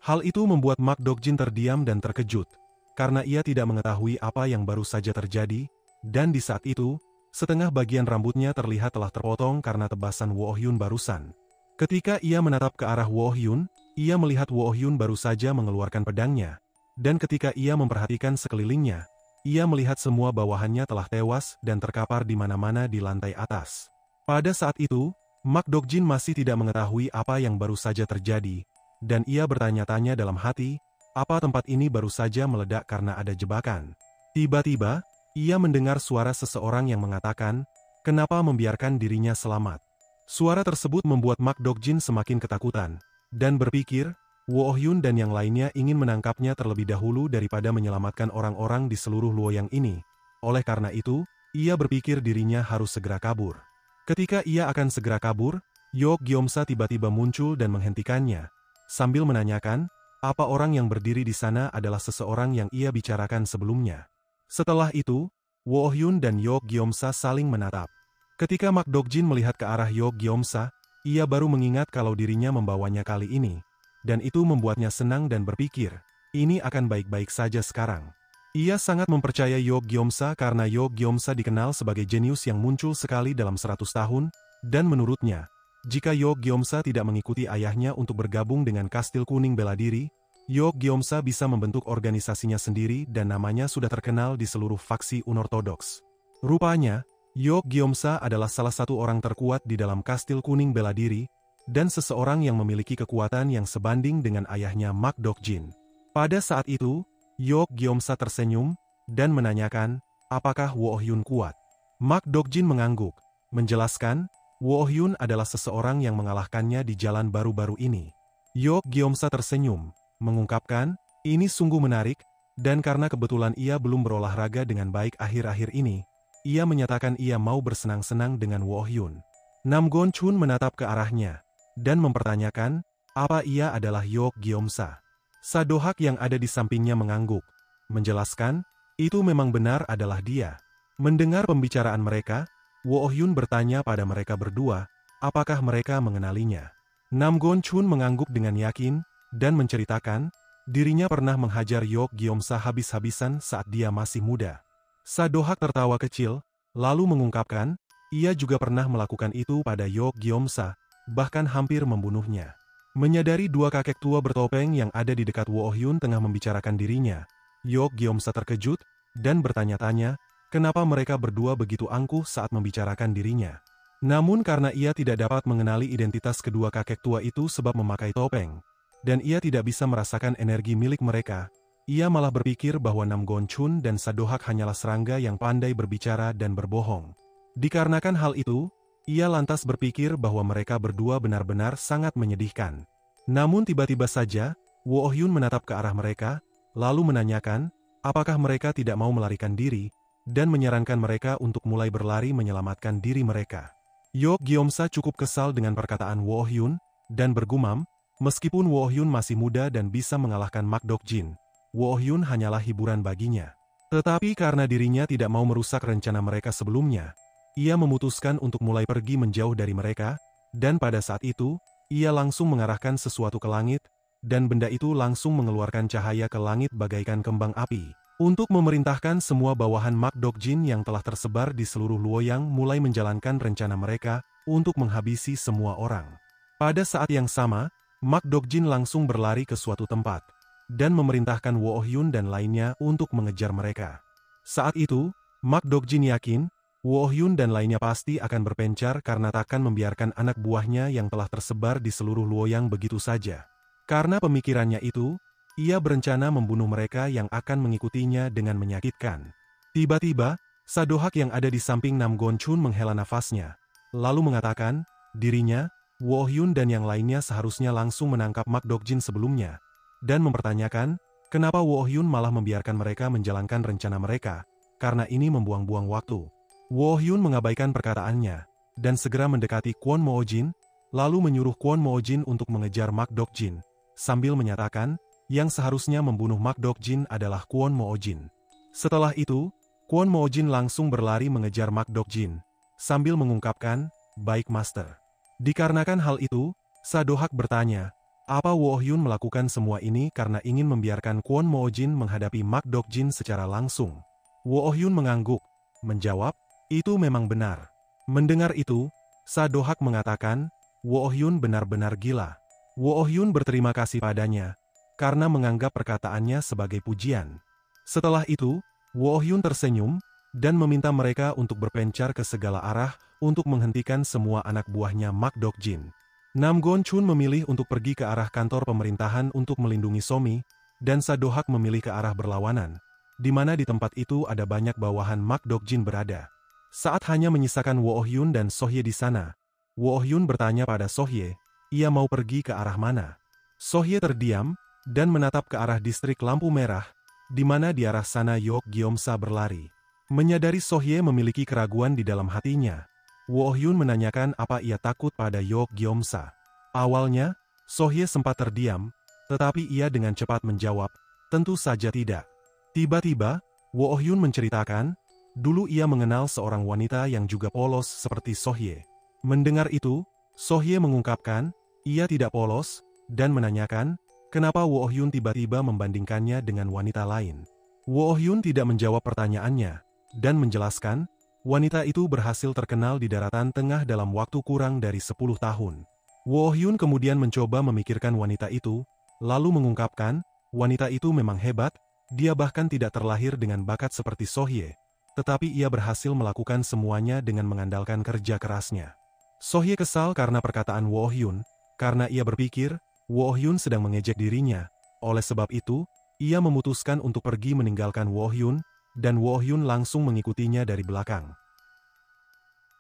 Hal itu membuat Mak Dokjin terdiam dan terkejut, karena ia tidak mengetahui apa yang baru saja terjadi, dan di saat itu, setengah bagian rambutnya terlihat telah terpotong karena tebasan Wo Oh Yun barusan. Ketika ia menatap ke arah Wo Oh Yun, ia melihat Wo Oh Yun baru saja mengeluarkan pedangnya, dan ketika ia memperhatikan sekelilingnya, ia melihat semua bawahannya telah tewas dan terkapar di mana-mana di lantai atas. Pada saat itu, Mak Dokjin masih tidak mengetahui apa yang baru saja terjadi, dan ia bertanya-tanya dalam hati, apa tempat ini baru saja meledak karena ada jebakan. Tiba-tiba, ia mendengar suara seseorang yang mengatakan, kenapa membiarkan dirinya selamat. Suara tersebut membuat Mak Dokjin semakin ketakutan, dan berpikir, Wo Oh Yun dan yang lainnya ingin menangkapnya terlebih dahulu daripada menyelamatkan orang-orang di seluruh Luoyang ini. Oleh karena itu, ia berpikir dirinya harus segera kabur. Ketika ia akan segera kabur, Yok Gyeomsa tiba-tiba muncul dan menghentikannya, sambil menanyakan, apa orang yang berdiri di sana adalah seseorang yang ia bicarakan sebelumnya. Setelah itu, Wo Oh Yun dan Yok Gyeomsa saling menatap. Ketika Mak Dokjin melihat ke arah Yok Gyeomsa, ia baru mengingat kalau dirinya membawanya kali ini, dan itu membuatnya senang dan berpikir, ini akan baik-baik saja sekarang. Ia sangat mempercayai Yok Gyeomsa karena Yok Gyeomsa dikenal sebagai jenius yang muncul sekali dalam 100 tahun, dan menurutnya, jika Yok Gyeomsa tidak mengikuti ayahnya untuk bergabung dengan Kastil Kuning Bela Diri, Yok Gyeomsa bisa membentuk organisasinya sendiri dan namanya sudah terkenal di seluruh faksi unortodoks. Rupanya, Yok Gyeomsa adalah salah satu orang terkuat di dalam Kastil Kuning Bela Diri, dan seseorang yang memiliki kekuatan yang sebanding dengan ayahnya Mak Dokjin. Pada saat itu, Yok Gyeomsa tersenyum, dan menanyakan, apakah Wo Oh Yun kuat? Mak Dokjin mengangguk, menjelaskan, Wo Oh Yun adalah seseorang yang mengalahkannya di jalan baru-baru ini. Yok Gyeomsa tersenyum, mengungkapkan, ini sungguh menarik, dan karena kebetulan ia belum berolahraga dengan baik akhir-akhir ini, ia menyatakan ia mau bersenang-senang dengan Wo Oh Yun. Nam Gon Chun menatap ke arahnya, dan mempertanyakan, apa ia adalah Yok Gyeomsa? Sadohak yang ada di sampingnya mengangguk, menjelaskan, itu memang benar adalah dia. Mendengar pembicaraan mereka, Wo Oh Yun bertanya pada mereka berdua, apakah mereka mengenalinya. Nam Gon Chun mengangguk dengan yakin, dan menceritakan, dirinya pernah menghajar Yok Gyeomsa habis-habisan saat dia masih muda. Sadohak tertawa kecil, lalu mengungkapkan, ia juga pernah melakukan itu pada Yok Gyeomsa, bahkan hampir membunuhnya. Menyadari dua kakek tua bertopeng yang ada di dekat Wo Oh Yun tengah membicarakan dirinya, Yok Gyeomsa terkejut, dan bertanya-tanya, kenapa mereka berdua begitu angkuh saat membicarakan dirinya. Namun karena ia tidak dapat mengenali identitas kedua kakek tua itu sebab memakai topeng, dan ia tidak bisa merasakan energi milik mereka, ia malah berpikir bahwa Nam Gon Chun dan Sadohak hanyalah serangga yang pandai berbicara dan berbohong. Dikarenakan hal itu, ia lantas berpikir bahwa mereka berdua benar-benar sangat menyedihkan. Namun tiba-tiba saja, Wo Oh Yun menatap ke arah mereka, lalu menanyakan, apakah mereka tidak mau melarikan diri, dan menyarankan mereka untuk mulai berlari menyelamatkan diri mereka. Yok Gyeomsa cukup kesal dengan perkataan Wo Oh Yun, dan bergumam, meskipun Wo Oh Yun masih muda dan bisa mengalahkan Mak Dokjin, Wo Oh Yun hanyalah hiburan baginya. Tetapi karena dirinya tidak mau merusak rencana mereka sebelumnya, ia memutuskan untuk mulai pergi menjauh dari mereka, dan pada saat itu, ia langsung mengarahkan sesuatu ke langit, dan benda itu langsung mengeluarkan cahaya ke langit bagaikan kembang api, untuk memerintahkan semua bawahan Mak Dokjin yang telah tersebar di seluruh Luoyang mulai menjalankan rencana mereka, untuk menghabisi semua orang. Pada saat yang sama, Mak Dokjin langsung berlari ke suatu tempat, dan memerintahkan Wo Oh Yun dan lainnya untuk mengejar mereka. Saat itu, Mak Dokjin yakin, Wo Oh Yun dan lainnya pasti akan berpencar karena takkan membiarkan anak buahnya yang telah tersebar di seluruh Luoyang begitu saja. Karena pemikirannya itu, ia berencana membunuh mereka yang akan mengikutinya dengan menyakitkan. Tiba-tiba, Sadohak yang ada di samping Nam Gon Chun menghela nafasnya, lalu mengatakan, dirinya, Wo Oh Yun dan yang lainnya seharusnya langsung menangkap Mak Dokjin sebelumnya, dan mempertanyakan, kenapa Wo Oh Yun malah membiarkan mereka menjalankan rencana mereka, karena ini membuang-buang waktu. Wo Oh Yun mengabaikan perkataannya, dan segera mendekati Kwon Moojin, lalu menyuruh Kwon Moojin untuk mengejar Mak Dokjin, sambil menyatakan, yang seharusnya membunuh Mak Dokjin adalah Kwon Moojin. Setelah itu, Kwon Moojin langsung berlari mengejar Mak Dokjin, sambil mengungkapkan, "Baik Master." Dikarenakan hal itu, Sadohak bertanya, apa Woo Hyun melakukan semua ini karena ingin membiarkan Kwon Moojin menghadapi Mak Dokjin secara langsung? Woo Hyun mengangguk, menjawab, "Itu memang benar." Mendengar itu, Sadohak mengatakan, Woo Hyun benar-benar gila. Woo Hyun berterima kasih padanya, karena menganggap perkataannya sebagai pujian. Setelah itu, Woo Hyun tersenyum, dan meminta mereka untuk berpencar ke segala arah untuk menghentikan semua anak buahnya Mak Dokjin. Nam Gon-chun memilih untuk pergi ke arah kantor pemerintahan untuk melindungi Somi, dan Sadohak memilih ke arah berlawanan, di mana di tempat itu ada banyak bawahan Mak Dokjin berada. Saat hanya menyisakan Woo Hyun dan Sohye di sana, Woo Hyun bertanya pada Sohye, ia mau pergi ke arah mana. Sohye terdiam, dan menatap ke arah distrik lampu merah, di mana di arah sana Yok Gyeomsa berlari. Menyadari Sohye memiliki keraguan di dalam hatinya, Woo Hyun menanyakan apa ia takut pada Yok Gyeomsa. Awalnya, Sohye sempat terdiam, tetapi ia dengan cepat menjawab, tentu saja tidak. Tiba-tiba, Woo Hyun menceritakan, dulu ia mengenal seorang wanita yang juga polos seperti Sohye. Mendengar itu, Sohye mengungkapkan, ia tidak polos, dan menanyakan, kenapa Woo Hyun tiba-tiba membandingkannya dengan wanita lain. Woo Hyun tidak menjawab pertanyaannya, dan menjelaskan, wanita itu berhasil terkenal di daratan tengah dalam waktu kurang dari 10 tahun. Woo Hyun kemudian mencoba memikirkan wanita itu, lalu mengungkapkan, wanita itu memang hebat, dia bahkan tidak terlahir dengan bakat seperti Sohye, tetapi ia berhasil melakukan semuanya dengan mengandalkan kerja kerasnya. Sohye kesal karena perkataan Woo Hyun, karena ia berpikir, Woo Hyun sedang mengejek dirinya, oleh sebab itu, ia memutuskan untuk pergi meninggalkan Woo Hyun, dan Woo Hyun langsung mengikutinya dari belakang.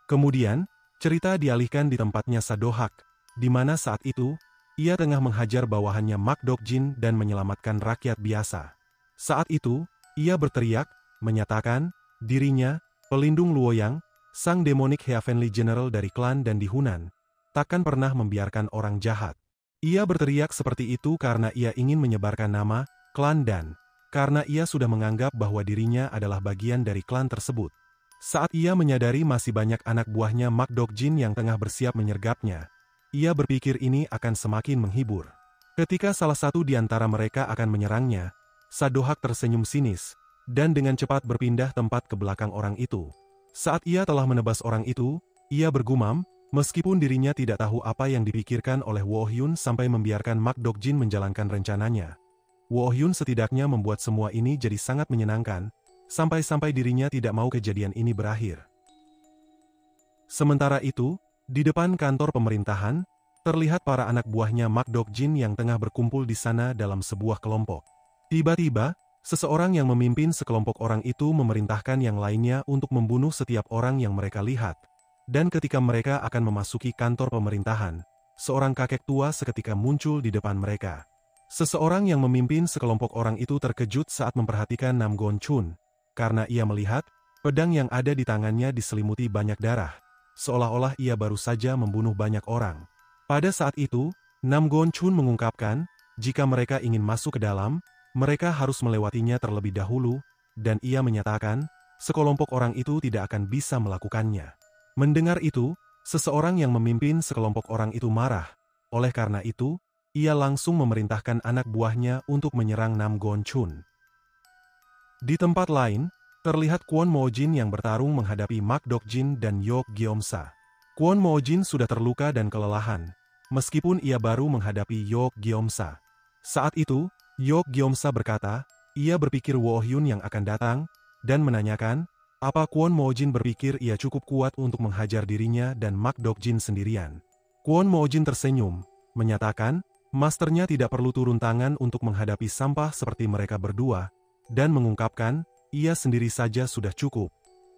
Kemudian, cerita dialihkan di tempatnya Sadohak, di mana saat itu, ia tengah menghajar bawahannya Mak Dokjin dan menyelamatkan rakyat biasa. Saat itu, ia berteriak, menyatakan, dirinya, pelindung Luoyang, sang demonic Heavenly General dari klan dan di Hunan, takkan pernah membiarkan orang jahat. Ia berteriak seperti itu karena ia ingin menyebarkan nama, klan dan, karena ia sudah menganggap bahwa dirinya adalah bagian dari klan tersebut. Saat ia menyadari masih banyak anak buahnya Mak Dokjin yang tengah bersiap menyergapnya, ia berpikir ini akan semakin menghibur. Ketika salah satu di antara mereka akan menyerangnya, Sadohak tersenyum sinis, dan dengan cepat berpindah tempat ke belakang orang itu. Saat ia telah menebas orang itu, ia bergumam, meskipun dirinya tidak tahu apa yang dipikirkan oleh Woo Hyun sampai membiarkan Mak Dokjin menjalankan rencananya. Woo Hyun setidaknya membuat semua ini jadi sangat menyenangkan, sampai-sampai dirinya tidak mau kejadian ini berakhir. Sementara itu, di depan kantor pemerintahan, terlihat para anak buahnya Mak Dokjin yang tengah berkumpul di sana dalam sebuah kelompok. Tiba-tiba, seseorang yang memimpin sekelompok orang itu memerintahkan yang lainnya untuk membunuh setiap orang yang mereka lihat. Dan ketika mereka akan memasuki kantor pemerintahan, seorang kakek tua seketika muncul di depan mereka. Seseorang yang memimpin sekelompok orang itu terkejut saat memperhatikan Nam Gon-chun, karena ia melihat, pedang yang ada di tangannya diselimuti banyak darah, seolah-olah ia baru saja membunuh banyak orang. Pada saat itu, Nam Gon-chun mengungkapkan, jika mereka ingin masuk ke dalam, mereka harus melewatinya terlebih dahulu, dan ia menyatakan, sekelompok orang itu tidak akan bisa melakukannya. Mendengar itu, seseorang yang memimpin sekelompok orang itu marah, oleh karena itu, ia langsung memerintahkan anak buahnya untuk menyerang Nam Gon-chun. Di tempat lain, terlihat Kwon Moojin yang bertarung menghadapi Mak Dokjin dan Yok Gyeomsa. Kwon Moojin sudah terluka dan kelelahan, meskipun ia baru menghadapi Yok Gyeomsa. Saat itu, Yok Gyeomsa berkata, ia berpikir Woo Hyun yang akan datang, dan menanyakan, apa Kwon Moojin berpikir ia cukup kuat untuk menghajar dirinya dan Mak Dokjin sendirian. Kwon Moojin tersenyum, menyatakan, masternya tidak perlu turun tangan untuk menghadapi sampah seperti mereka berdua, dan mengungkapkan, ia sendiri saja sudah cukup.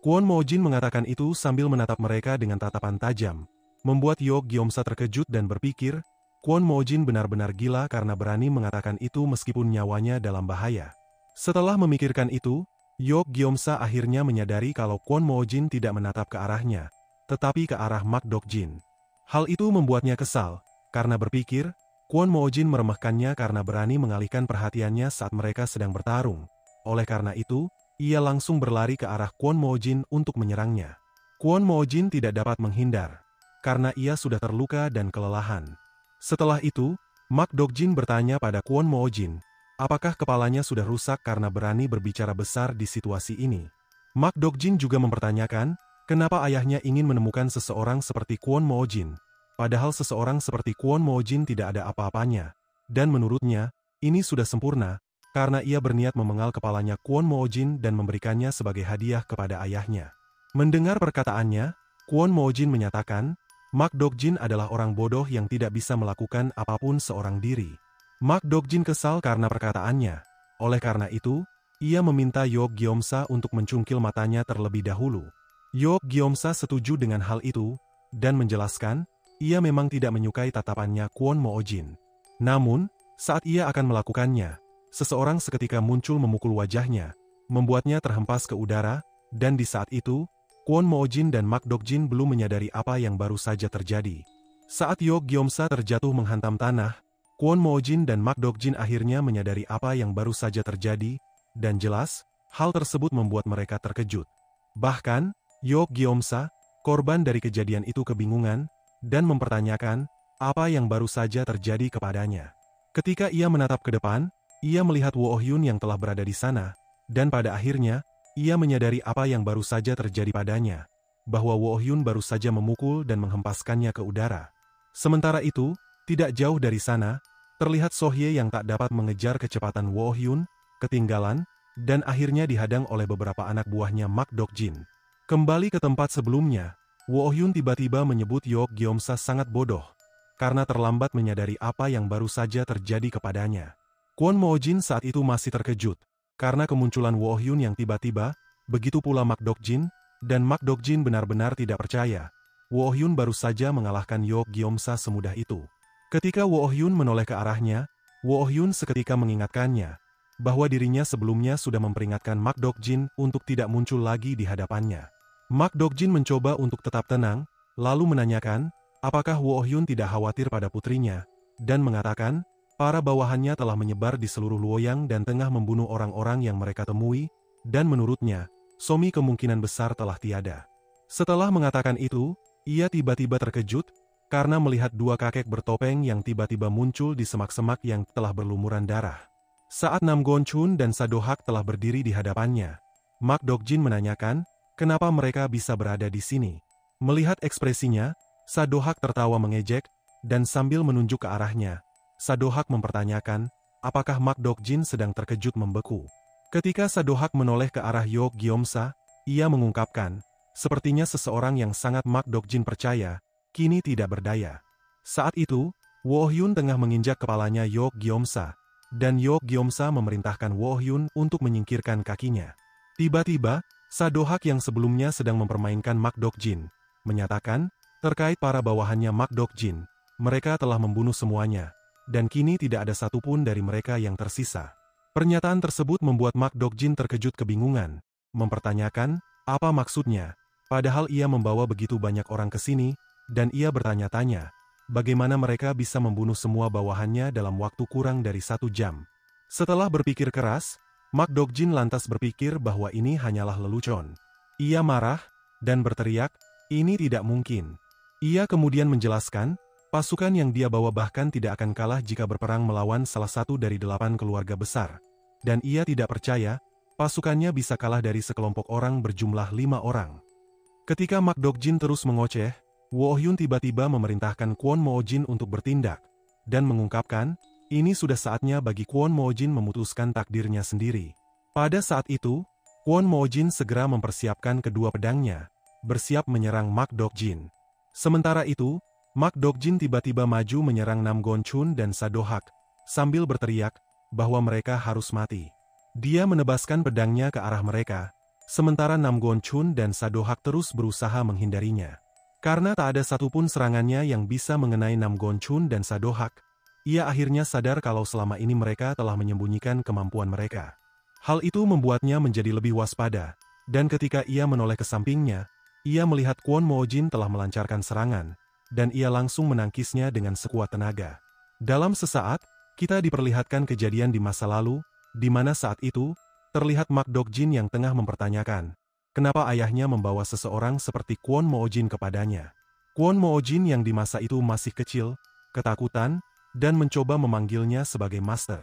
Kwon Moojin mengatakan itu sambil menatap mereka dengan tatapan tajam, membuat Yok Gyeomsa terkejut dan berpikir, Kwon Moojin benar-benar gila karena berani mengatakan itu meskipun nyawanya dalam bahaya. Setelah memikirkan itu, Yok Gyeomsa akhirnya menyadari kalau Kwon Moojin tidak menatap ke arahnya, tetapi ke arah Mak Dokjin. Hal itu membuatnya kesal, karena berpikir, Kwon Moojin meremehkannya karena berani mengalihkan perhatiannya saat mereka sedang bertarung. Oleh karena itu, ia langsung berlari ke arah Kwon Moojin untuk menyerangnya. Kwon Moojin tidak dapat menghindar, karena ia sudah terluka dan kelelahan. Setelah itu, Mak Dokjin bertanya pada Kwon Moojin, apakah kepalanya sudah rusak karena berani berbicara besar di situasi ini. Mak Dokjin juga mempertanyakan, kenapa ayahnya ingin menemukan seseorang seperti Kwon Moojin, padahal seseorang seperti Kwon Moojin tidak ada apa-apanya. Dan menurutnya, ini sudah sempurna, karena ia berniat memengal kepalanya Kwon Moojin dan memberikannya sebagai hadiah kepada ayahnya. Mendengar perkataannya, Kwon Moojin menyatakan, Mak Dokjin adalah orang bodoh yang tidak bisa melakukan apapun seorang diri. Mak Dokjin kesal karena perkataannya. Oleh karena itu, ia meminta Yok Gyeomsa untuk mencungkil matanya terlebih dahulu. Yok Gyeomsa setuju dengan hal itu, dan menjelaskan, ia memang tidak menyukai tatapannya Kwon Moojin. Namun, saat ia akan melakukannya, seseorang seketika muncul memukul wajahnya, membuatnya terhempas ke udara, dan di saat itu, Kwon Moojin dan Mak Dokjin belum menyadari apa yang baru saja terjadi. Saat Yok Gyeomsa terjatuh menghantam tanah, Kwon Moojin dan Mak Dokjin akhirnya menyadari apa yang baru saja terjadi, dan jelas, hal tersebut membuat mereka terkejut. Bahkan, Yok Gyeomsa, korban dari kejadian itu kebingungan, dan mempertanyakan, apa yang baru saja terjadi kepadanya. Ketika ia menatap ke depan, ia melihat Woo Oh-hyun yang telah berada di sana, dan pada akhirnya, ia menyadari apa yang baru saja terjadi padanya, bahwa Woo Oh-hyun baru saja memukul dan menghempaskannya ke udara. Sementara itu, tidak jauh dari sana, terlihat Sohye yang tak dapat mengejar kecepatan Woo Oh-hyun, ketinggalan, dan akhirnya dihadang oleh beberapa anak buahnya Mak Dokjin. Kembali ke tempat sebelumnya, Woo Oh-hyun tiba-tiba menyebut Yok Gyeomsa sangat bodoh, karena terlambat menyadari apa yang baru saja terjadi kepadanya. Kwon Moojin saat itu masih terkejut, karena kemunculan Woo Oh-hyun yang tiba-tiba, begitu pula Mak Dokjin, dan Mak Dokjin benar-benar tidak percaya. Woo Oh-hyun baru saja mengalahkan Yok Gyeomsa semudah itu. Ketika Woo Oh-hyun menoleh ke arahnya, Woo Oh-hyun seketika mengingatkannya, bahwa dirinya sebelumnya sudah memperingatkan Mak Dokjin untuk tidak muncul lagi di hadapannya. Mak Dokjin mencoba untuk tetap tenang, lalu menanyakan, apakah Woo Oh-hyun tidak khawatir pada putrinya, dan mengatakan, para bawahannya telah menyebar di seluruh Luoyang dan tengah membunuh orang-orang yang mereka temui, dan menurutnya, Somi kemungkinan besar telah tiada. Setelah mengatakan itu, ia tiba-tiba terkejut, karena melihat dua kakek bertopeng yang tiba-tiba muncul di semak-semak yang telah berlumuran darah. Saat Nam Gon-chun dan Sadohak telah berdiri di hadapannya, Mak Dokjin menanyakan, kenapa mereka bisa berada di sini. Melihat ekspresinya, Sadohak tertawa mengejek, dan sambil menunjuk ke arahnya, Sadohak mempertanyakan, apakah Mak Dokjin sedang terkejut membeku. Ketika Sadohak menoleh ke arah Yok Gyeomsa, ia mengungkapkan, sepertinya seseorang yang sangat Mak Dokjin percaya, kini tidak berdaya. Saat itu, Woo Oh-hyun tengah menginjak kepalanya Yok Gyeomsa, dan Yok Gyeomsa memerintahkan Woo Oh-hyun untuk menyingkirkan kakinya. Tiba-tiba, Sadohak yang sebelumnya sedang mempermainkan Mak Dokjin, menyatakan, terkait para bawahannya Mak Dokjin, mereka telah membunuh semuanya, dan kini tidak ada satupun dari mereka yang tersisa. Pernyataan tersebut membuat Mak Dokjin terkejut kebingungan, mempertanyakan, apa maksudnya, padahal ia membawa begitu banyak orang ke sini, dan ia bertanya-tanya, bagaimana mereka bisa membunuh semua bawahannya dalam waktu kurang dari 1 jam. Setelah berpikir keras, Mak Dokjin lantas berpikir bahwa ini hanyalah lelucon. Ia marah, dan berteriak, ini tidak mungkin. Ia kemudian menjelaskan, pasukan yang dia bawa bahkan tidak akan kalah jika berperang melawan salah satu dari 8 keluarga besar. Dan ia tidak percaya, pasukannya bisa kalah dari sekelompok orang berjumlah 5 orang. Ketika Mak Dokjin terus mengoceh, Woo Oh-hyun tiba-tiba memerintahkan Kwon Moojin untuk bertindak, dan mengungkapkan, ini sudah saatnya bagi Kwon Moojin memutuskan takdirnya sendiri. Pada saat itu, Kwon Moojin segera mempersiapkan kedua pedangnya, bersiap menyerang Mak Dokjin. Sementara itu, Mak Dokjin tiba-tiba maju menyerang Nam Gon-chun dan Sadohak, sambil berteriak, bahwa mereka harus mati. Dia menebaskan pedangnya ke arah mereka, sementara Nam Gon-chun dan Sadohak terus berusaha menghindarinya. Karena tak ada satupun serangannya yang bisa mengenai Nam Gon-chun dan Sadohak, ia akhirnya sadar kalau selama ini mereka telah menyembunyikan kemampuan mereka. Hal itu membuatnya menjadi lebih waspada, dan ketika ia menoleh ke sampingnya, ia melihat Kwon Moojin telah melancarkan serangan, dan ia langsung menangkisnya dengan sekuat tenaga. Dalam sesaat, kita diperlihatkan kejadian di masa lalu, di mana saat itu, terlihat Mak Dokjin yang tengah mempertanyakan, kenapa ayahnya membawa seseorang seperti Kwon Moojin kepadanya. Kwon Moojin yang di masa itu masih kecil, ketakutan, dan mencoba memanggilnya sebagai master.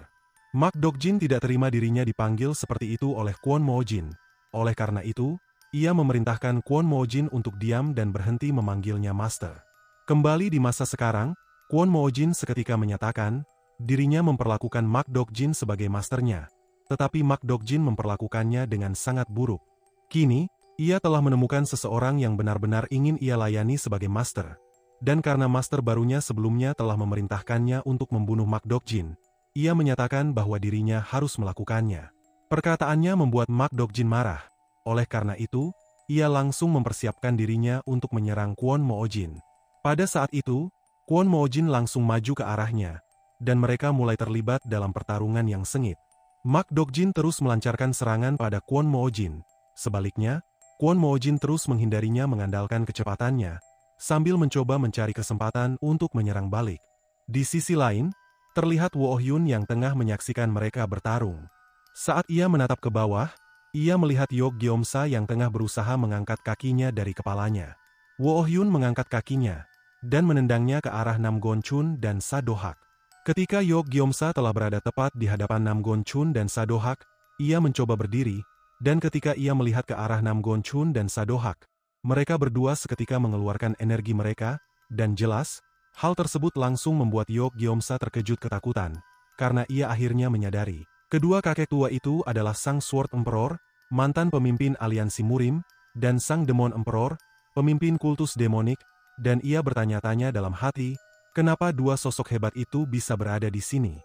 Mak Dokjin tidak terima dirinya dipanggil seperti itu oleh Kwon Moojin. Oleh karena itu, ia memerintahkan Kwon Moojin untuk diam dan berhenti memanggilnya master. Kembali di masa sekarang, Kwon Moojin seketika menyatakan, dirinya memperlakukan Mak Dokjin sebagai masternya, tetapi Mak Dokjin memperlakukannya dengan sangat buruk. Kini, ia telah menemukan seseorang yang benar-benar ingin ia layani sebagai master. Dan karena master barunya sebelumnya telah memerintahkannya untuk membunuh Mak Dokjin, ia menyatakan bahwa dirinya harus melakukannya. Perkataannya membuat Mak Dokjin marah. Oleh karena itu, ia langsung mempersiapkan dirinya untuk menyerang Kwon Moojin. Pada saat itu, Kwon Moojin langsung maju ke arahnya, dan mereka mulai terlibat dalam pertarungan yang sengit. Mak Dokjin terus melancarkan serangan pada Kwon Moojin. Sebaliknya, Kwon Moojin terus menghindarinya mengandalkan kecepatannya, sambil mencoba mencari kesempatan untuk menyerang balik. Di sisi lain, terlihat Woo Hyun yang tengah menyaksikan mereka bertarung. Saat ia menatap ke bawah, ia melihat Yok Gyeomsa yang tengah berusaha mengangkat kakinya dari kepalanya. Woo Hyun mengangkat kakinya, dan menendangnya ke arah Nam Gon-chun dan Sadohak. Ketika Yok Gyeomsa telah berada tepat di hadapan Nam Gon-chun dan Sadohak, ia mencoba berdiri, dan ketika ia melihat ke arah Nam Gon-chun dan Sadohak, mereka berdua seketika mengeluarkan energi mereka, dan jelas, hal tersebut langsung membuat Yok Gyeomsa terkejut ketakutan, karena ia akhirnya menyadari. Kedua kakek tua itu adalah Sang Sword Emperor, mantan pemimpin aliansi Murim, dan Sang Demon Emperor, pemimpin kultus demonik, dan ia bertanya-tanya dalam hati, kenapa dua sosok hebat itu bisa berada di sini.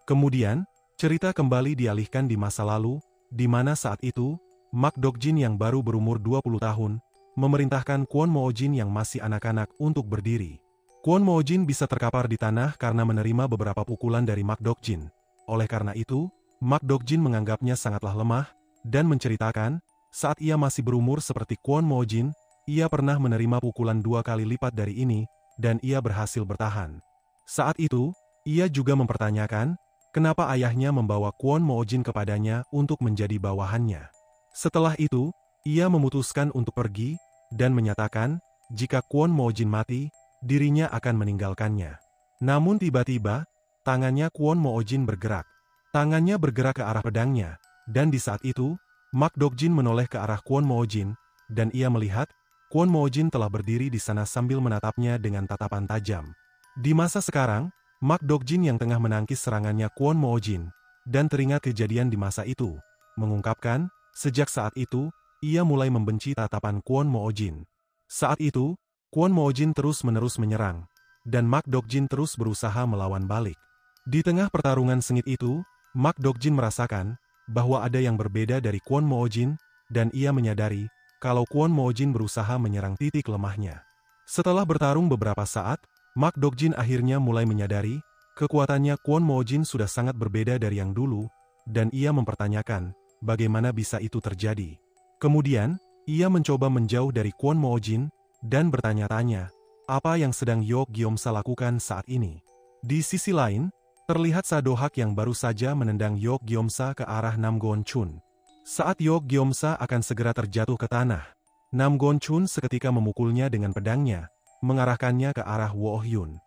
Kemudian, cerita kembali dialihkan di masa lalu, di mana saat itu, Mak Dokjin yang baru berumur 20 tahun, memerintahkan Kwon Moojin yang masih anak-anak untuk berdiri. Kwon Moojin bisa terkapar di tanah karena menerima beberapa pukulan dari Mak Dokjin. Oleh karena itu, Mak Dokjin menganggapnya sangatlah lemah, dan menceritakan, saat ia masih berumur seperti Kwon Moojin, ia pernah menerima pukulan 2 kali lipat dari ini, dan ia berhasil bertahan. Saat itu, ia juga mempertanyakan, kenapa ayahnya membawa Kwon Moojin kepadanya untuk menjadi bawahannya. Setelah itu, ia memutuskan untuk pergi, dan menyatakan, jika Kwon Moojin mati, dirinya akan meninggalkannya. Namun tiba-tiba, tangannya Kwon Moojin bergerak. Tangannya bergerak ke arah pedangnya, dan di saat itu, Mak Dokjin menoleh ke arah Kwon Moojin, dan ia melihat, Kwon Moojin telah berdiri di sana sambil menatapnya dengan tatapan tajam. Di masa sekarang, Mak Dokjin yang tengah menangkis serangannya Kwon Moojin, dan teringat kejadian di masa itu, mengungkapkan, sejak saat itu, ia mulai membenci tatapan Kwon Moojin. Saat itu, Kwon Moojin terus-menerus menyerang, dan Mak Dokjin terus berusaha melawan balik. Di tengah pertarungan sengit itu, Mak Dokjin merasakan bahwa ada yang berbeda dari Kwon Moojin, dan ia menyadari kalau Kwon Moojin berusaha menyerang titik lemahnya. Setelah bertarung beberapa saat, Mak Dokjin akhirnya mulai menyadari kekuatannya Kwon Moojin sudah sangat berbeda dari yang dulu, dan ia mempertanyakan bagaimana bisa itu terjadi. Kemudian, ia mencoba menjauh dari Kwon Moojin, dan bertanya-tanya, apa yang sedang Yok Gyeomsa lakukan saat ini. Di sisi lain, terlihat Sadohak yang baru saja menendang Yok Gyeomsa ke arah Nam Gon-chun. Saat Yok Gyeomsa akan segera terjatuh ke tanah, Nam Gon-chun seketika memukulnya dengan pedangnya, mengarahkannya ke arah Woo Hyun.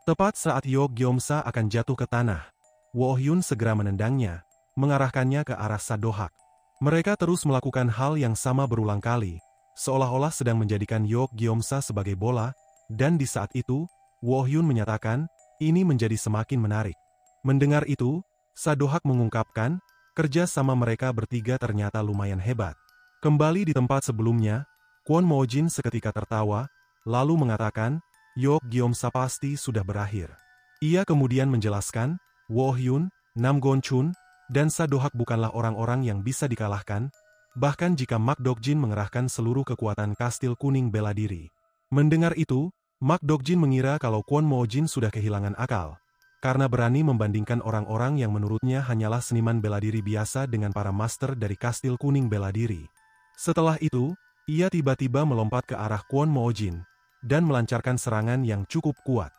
Tepat saat Yok Gyeomsa akan jatuh ke tanah, Woo Hyun segera menendangnya, mengarahkannya ke arah Sadohak. Mereka terus melakukan hal yang sama berulang kali, seolah-olah sedang menjadikan Yok Gyeomsa sebagai bola, dan di saat itu, Woo Hyun menyatakan, ini menjadi semakin menarik. Mendengar itu, Sadohak mengungkapkan, kerja sama mereka bertiga ternyata lumayan hebat. Kembali di tempat sebelumnya, Kwon Moojin seketika tertawa, lalu mengatakan, Yok Gyeomsa pasti sudah berakhir. Ia kemudian menjelaskan, Woo Hyun, Nam Gon-chun, dan Sadohak bukanlah orang-orang yang bisa dikalahkan, bahkan jika Mak Dokjin mengerahkan seluruh kekuatan kastil kuning bela diri. Mendengar itu, Mak Dokjin mengira kalau Kwon Moojin sudah kehilangan akal, karena berani membandingkan orang-orang yang menurutnya hanyalah seniman bela diri biasa dengan para master dari kastil kuning bela diri. Setelah itu, ia tiba-tiba melompat ke arah Kwon Moojin dan melancarkan serangan yang cukup kuat.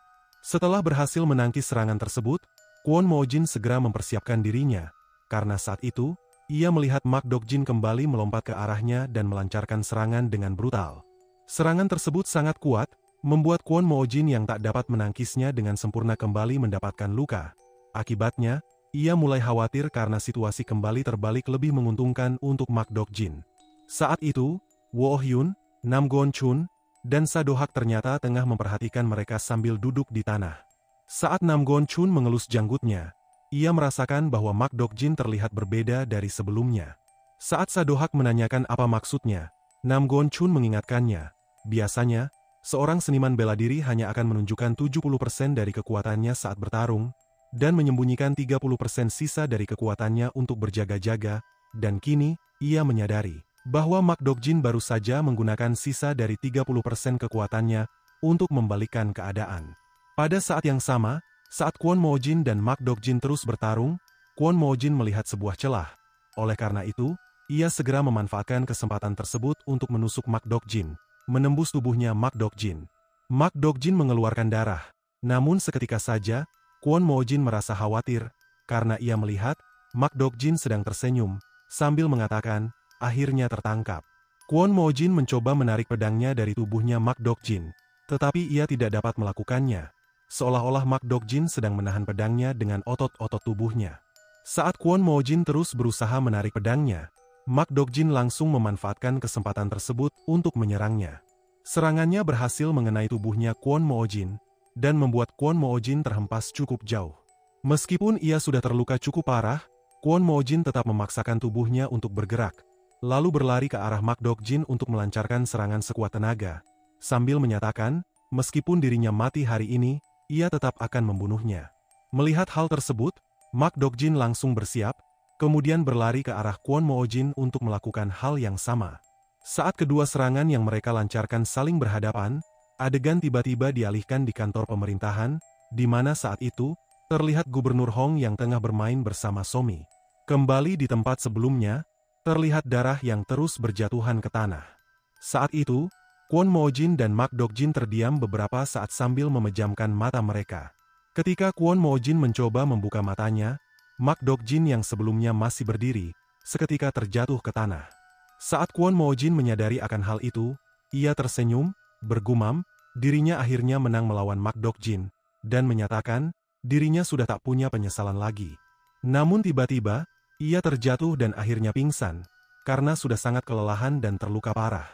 Setelah berhasil menangkis serangan tersebut, Kwon Moojin segera mempersiapkan dirinya, karena saat itu, ia melihat Mak Dokjin kembali melompat ke arahnya dan melancarkan serangan dengan brutal. Serangan tersebut sangat kuat, membuat Kwon Moojin yang tak dapat menangkisnya dengan sempurna kembali mendapatkan luka. Akibatnya, ia mulai khawatir karena situasi kembali terbalik lebih menguntungkan untuk Mak Dokjin. Saat itu, Woo Hyun, Nam Gon Chun, dan Sadohak ternyata tengah memperhatikan mereka sambil duduk di tanah. Saat Nam Gon Chun mengelus janggutnya, ia merasakan bahwa Mak Dokjin terlihat berbeda dari sebelumnya. Saat Sadohak menanyakan apa maksudnya, Nam Gon Chun mengingatkannya, biasanya, seorang seniman bela diri hanya akan menunjukkan 70% dari kekuatannya saat bertarung, dan menyembunyikan 30% sisa dari kekuatannya untuk berjaga-jaga, dan kini, ia menyadari bahwa Mak Dokjin baru saja menggunakan sisa dari 30% kekuatannya untuk membalikkan keadaan. Pada saat yang sama, saat Kwon Moojin dan Mak Dokjin terus bertarung, Kwon Moojin melihat sebuah celah. Oleh karena itu, ia segera memanfaatkan kesempatan tersebut untuk menusuk Mak Dokjin, menembus tubuhnya Mak Dokjin. Mak Dokjin mengeluarkan darah, namun seketika saja, Kwon Moojin merasa khawatir, karena ia melihat Mak Dokjin sedang tersenyum, sambil mengatakan, akhirnya tertangkap. Kwon Moojin mencoba menarik pedangnya dari tubuhnya Mak Dokjin, tetapi ia tidak dapat melakukannya. Seolah-olah Mak Dokjin sedang menahan pedangnya dengan otot-otot tubuhnya. Saat Kwon Moojin terus berusaha menarik pedangnya, Mak Dokjin langsung memanfaatkan kesempatan tersebut untuk menyerangnya. Serangannya berhasil mengenai tubuhnya Kwon Moojin, dan membuat Kwon Moojin terhempas cukup jauh. Meskipun ia sudah terluka cukup parah, Kwon Moojin tetap memaksakan tubuhnya untuk bergerak, lalu berlari ke arah Mak Dokjin untuk melancarkan serangan sekuat tenaga, sambil menyatakan, meskipun dirinya mati hari ini, ia tetap akan membunuhnya. Melihat hal tersebut, Mak Dokjin langsung bersiap, kemudian berlari ke arah Kwon Moojin untuk melakukan hal yang sama. Saat kedua serangan yang mereka lancarkan saling berhadapan, adegan tiba-tiba dialihkan di kantor pemerintahan, di mana saat itu, terlihat Gubernur Hong yang tengah bermain bersama Somi. Kembali di tempat sebelumnya, terlihat darah yang terus berjatuhan ke tanah. Saat itu, Kwon Moojin dan Mak Dokjin terdiam beberapa saat sambil memejamkan mata mereka. Ketika Kwon Moojin mencoba membuka matanya, Mak Dokjin yang sebelumnya masih berdiri, seketika terjatuh ke tanah. Saat Kwon Moojin menyadari akan hal itu, ia tersenyum, bergumam, dirinya akhirnya menang melawan Mak Dokjin, dan menyatakan, dirinya sudah tak punya penyesalan lagi. Namun tiba-tiba, ia terjatuh dan akhirnya pingsan, karena sudah sangat kelelahan dan terluka parah.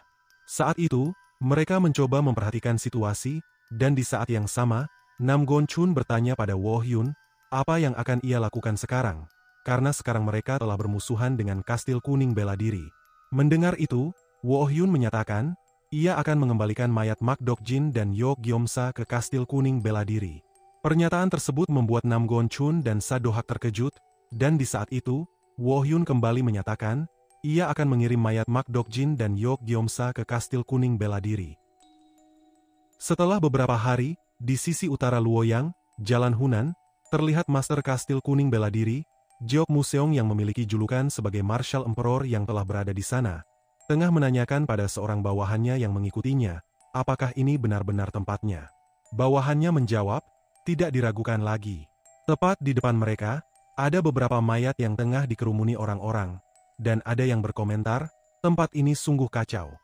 Saat itu, mereka mencoba memperhatikan situasi, dan di saat yang sama, Nam Gon Chun bertanya pada Woo Hyun, apa yang akan ia lakukan sekarang, karena sekarang mereka telah bermusuhan dengan Kastil Kuning Bela Diri. Mendengar itu, Woo Hyun menyatakan, ia akan mengembalikan mayat Mak Dokjin dan Yok Gyeomsa ke Kastil Kuning Bela Diri. Pernyataan tersebut membuat Nam Gon Chun dan Sadohak terkejut, dan di saat itu, Woo Hyun kembali menyatakan, ia akan mengirim mayat Mak Dokjin dan Yok Gyeomsa ke Kastil Kuning Bela Diri. Setelah beberapa hari, di sisi utara Luoyang, Jalan Hunan, terlihat Master Kastil Kuning Bela Diri, Jeok Museong yang memiliki julukan sebagai Marshal Emperor yang telah berada di sana, tengah menanyakan pada seorang bawahannya yang mengikutinya, apakah ini benar-benar tempatnya. Bawahannya menjawab, tidak diragukan lagi. Tepat di depan mereka, ada beberapa mayat yang tengah dikerumuni orang-orang, dan ada yang berkomentar, tempat ini sungguh kacau.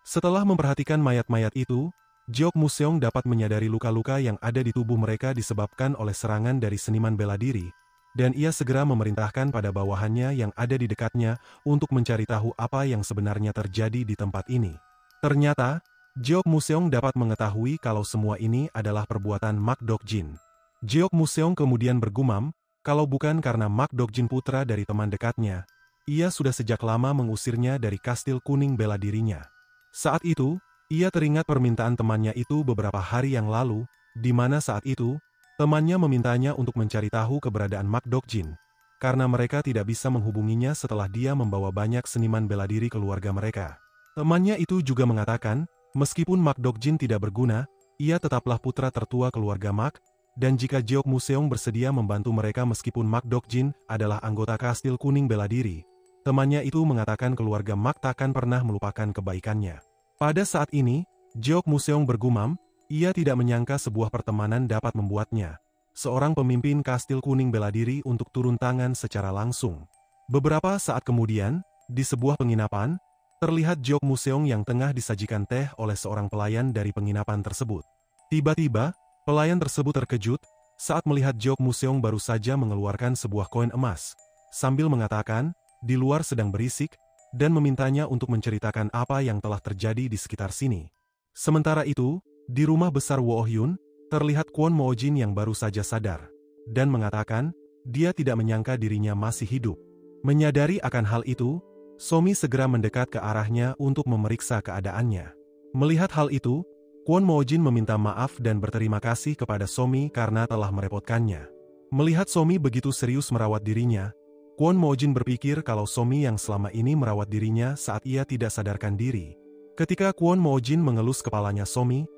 Setelah memperhatikan mayat-mayat itu, Jeok Museong dapat menyadari luka-luka yang ada di tubuh mereka disebabkan oleh serangan dari seniman bela diri, dan ia segera memerintahkan pada bawahannya yang ada di dekatnya untuk mencari tahu apa yang sebenarnya terjadi di tempat ini. Ternyata, Jeok Museong dapat mengetahui kalau semua ini adalah perbuatan Mak Dokjin. Jeok Museong kemudian bergumam, kalau bukan karena Mak Dokjin putra dari teman dekatnya, ia sudah sejak lama mengusirnya dari Kastil Kuning Bela Dirinya. Saat itu, ia teringat permintaan temannya itu beberapa hari yang lalu, di mana saat itu, temannya memintanya untuk mencari tahu keberadaan Mak Dokjin, karena mereka tidak bisa menghubunginya setelah dia membawa banyak seniman bela diri keluarga mereka. Temannya itu juga mengatakan, meskipun Mak Dokjin tidak berguna, ia tetaplah putra tertua keluarga Mak, dan jika Jeok Museong bersedia membantu mereka meskipun Mak Dokjin adalah anggota Kastil Kuning Bela Diri, temannya itu mengatakan keluarga Mak takkan pernah melupakan kebaikannya. Pada saat ini, Jeok Museong bergumam, ia tidak menyangka sebuah pertemanan dapat membuatnya seorang pemimpin kastil kuning bela diri untuk turun tangan secara langsung. Beberapa saat kemudian, di sebuah penginapan, terlihat Jeok Museong yang tengah disajikan teh oleh seorang pelayan dari penginapan tersebut. Tiba-tiba, pelayan tersebut terkejut saat melihat Jeok Museong baru saja mengeluarkan sebuah koin emas, sambil mengatakan, di luar sedang berisik, dan memintanya untuk menceritakan apa yang telah terjadi di sekitar sini. Sementara itu, di rumah besar Wo Oh-hyun, terlihat Kwon Mo-jin yang baru saja sadar, dan mengatakan, dia tidak menyangka dirinya masih hidup. Menyadari akan hal itu, Somi segera mendekat ke arahnya untuk memeriksa keadaannya. Melihat hal itu, Kwon Mo-jin meminta maaf dan berterima kasih kepada Somi karena telah merepotkannya. Melihat Somi begitu serius merawat dirinya, Kwon Mo-jin berpikir kalau Somi yang selama ini merawat dirinya saat ia tidak sadarkan diri. Ketika Kwon Mo-jin mengelus kepalanya Somi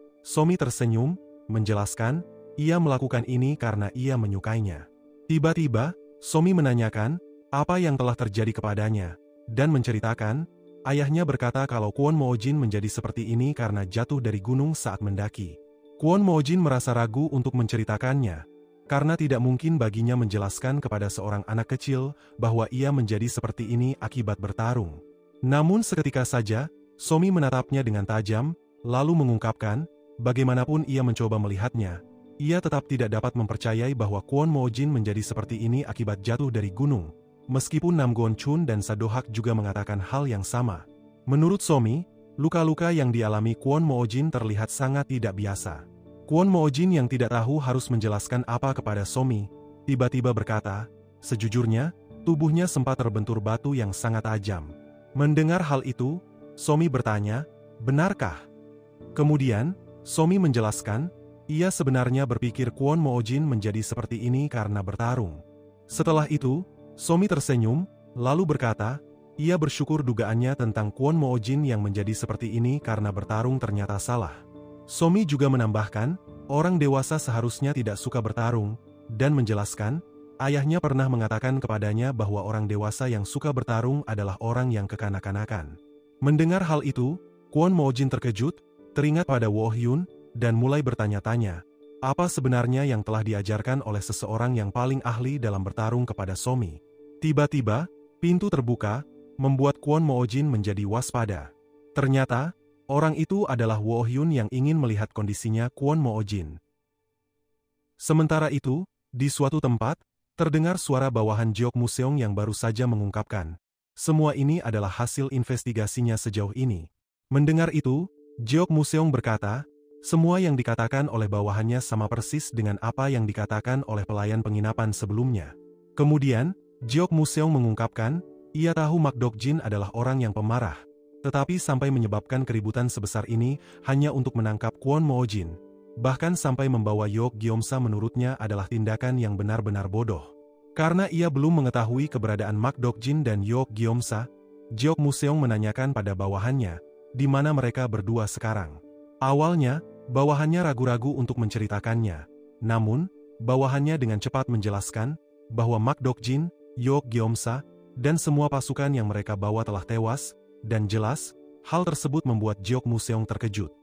tersenyum, menjelaskan, ia melakukan ini karena ia menyukainya. Tiba-tiba, Somi menanyakan, apa yang telah terjadi kepadanya, dan menceritakan, ayahnya berkata kalau Kwon Mo-jin menjadi seperti ini karena jatuh dari gunung saat mendaki. Kwon Mo-jin merasa ragu untuk menceritakannya, karena tidak mungkin baginya menjelaskan kepada seorang anak kecil bahwa ia menjadi seperti ini akibat bertarung. Namun seketika saja, Somi menatapnya dengan tajam, lalu mengungkapkan, bagaimanapun ia mencoba melihatnya, ia tetap tidak dapat mempercayai bahwa Kwon Mo-jin menjadi seperti ini akibat jatuh dari gunung. Meskipun Nam Gon-chun dan Sadohak juga mengatakan hal yang sama. Menurut Somi, luka-luka yang dialami Kwon Mo-jin terlihat sangat tidak biasa. Kwon Mo-jin yang tidak tahu harus menjelaskan apa kepada Somi, tiba-tiba berkata, sejujurnya, tubuhnya sempat terbentur batu yang sangat tajam. Mendengar hal itu, Somi bertanya, benarkah? Kemudian, Somi menjelaskan, ia sebenarnya berpikir Kwon Mo-jin menjadi seperti ini karena bertarung. Setelah itu, Somi tersenyum, lalu berkata, ia bersyukur dugaannya tentang Kwon Mo-jin yang menjadi seperti ini karena bertarung ternyata salah. Somi juga menambahkan, orang dewasa seharusnya tidak suka bertarung, dan menjelaskan, ayahnya pernah mengatakan kepadanya bahwa orang dewasa yang suka bertarung adalah orang yang kekanak-kanakan. Mendengar hal itu, Kwon Mo-jin terkejut, teringat pada Wo Oh-hyun, dan mulai bertanya-tanya, apa sebenarnya yang telah diajarkan oleh seseorang yang paling ahli dalam bertarung kepada Somi. Tiba-tiba, pintu terbuka, membuat Kwon Mo-jin menjadi waspada. Ternyata, orang itu adalah Wo Oh-hyun yang ingin melihat kondisinya Kwon Mo-jin. Sementara itu, di suatu tempat, terdengar suara bawahan Jeok Museong yang baru saja mengungkapkan, semua ini adalah hasil investigasinya sejauh ini. Mendengar itu, Jeok Museong berkata, semua yang dikatakan oleh bawahannya sama persis dengan apa yang dikatakan oleh pelayan penginapan sebelumnya. Kemudian, Jeok Museong mengungkapkan, ia tahu Mak Dok-jin adalah orang yang pemarah, tetapi sampai menyebabkan keributan sebesar ini hanya untuk menangkap Kwon Mo-jin, bahkan sampai membawa Yeok Gyeomsa menurutnya adalah tindakan yang benar-benar bodoh. Karena ia belum mengetahui keberadaan Mak Dok-jin dan Yeok Gyeomsa, Jeok Museong menanyakan pada bawahannya, di mana mereka berdua sekarang. Awalnya, bawahannya ragu-ragu untuk menceritakannya. Namun, bawahannya dengan cepat menjelaskan bahwa Mak Dok-jin, Yeok Gyeomsa, dan semua pasukan yang mereka bawa telah tewas, dan jelas, hal tersebut membuat Jeok Museong terkejut.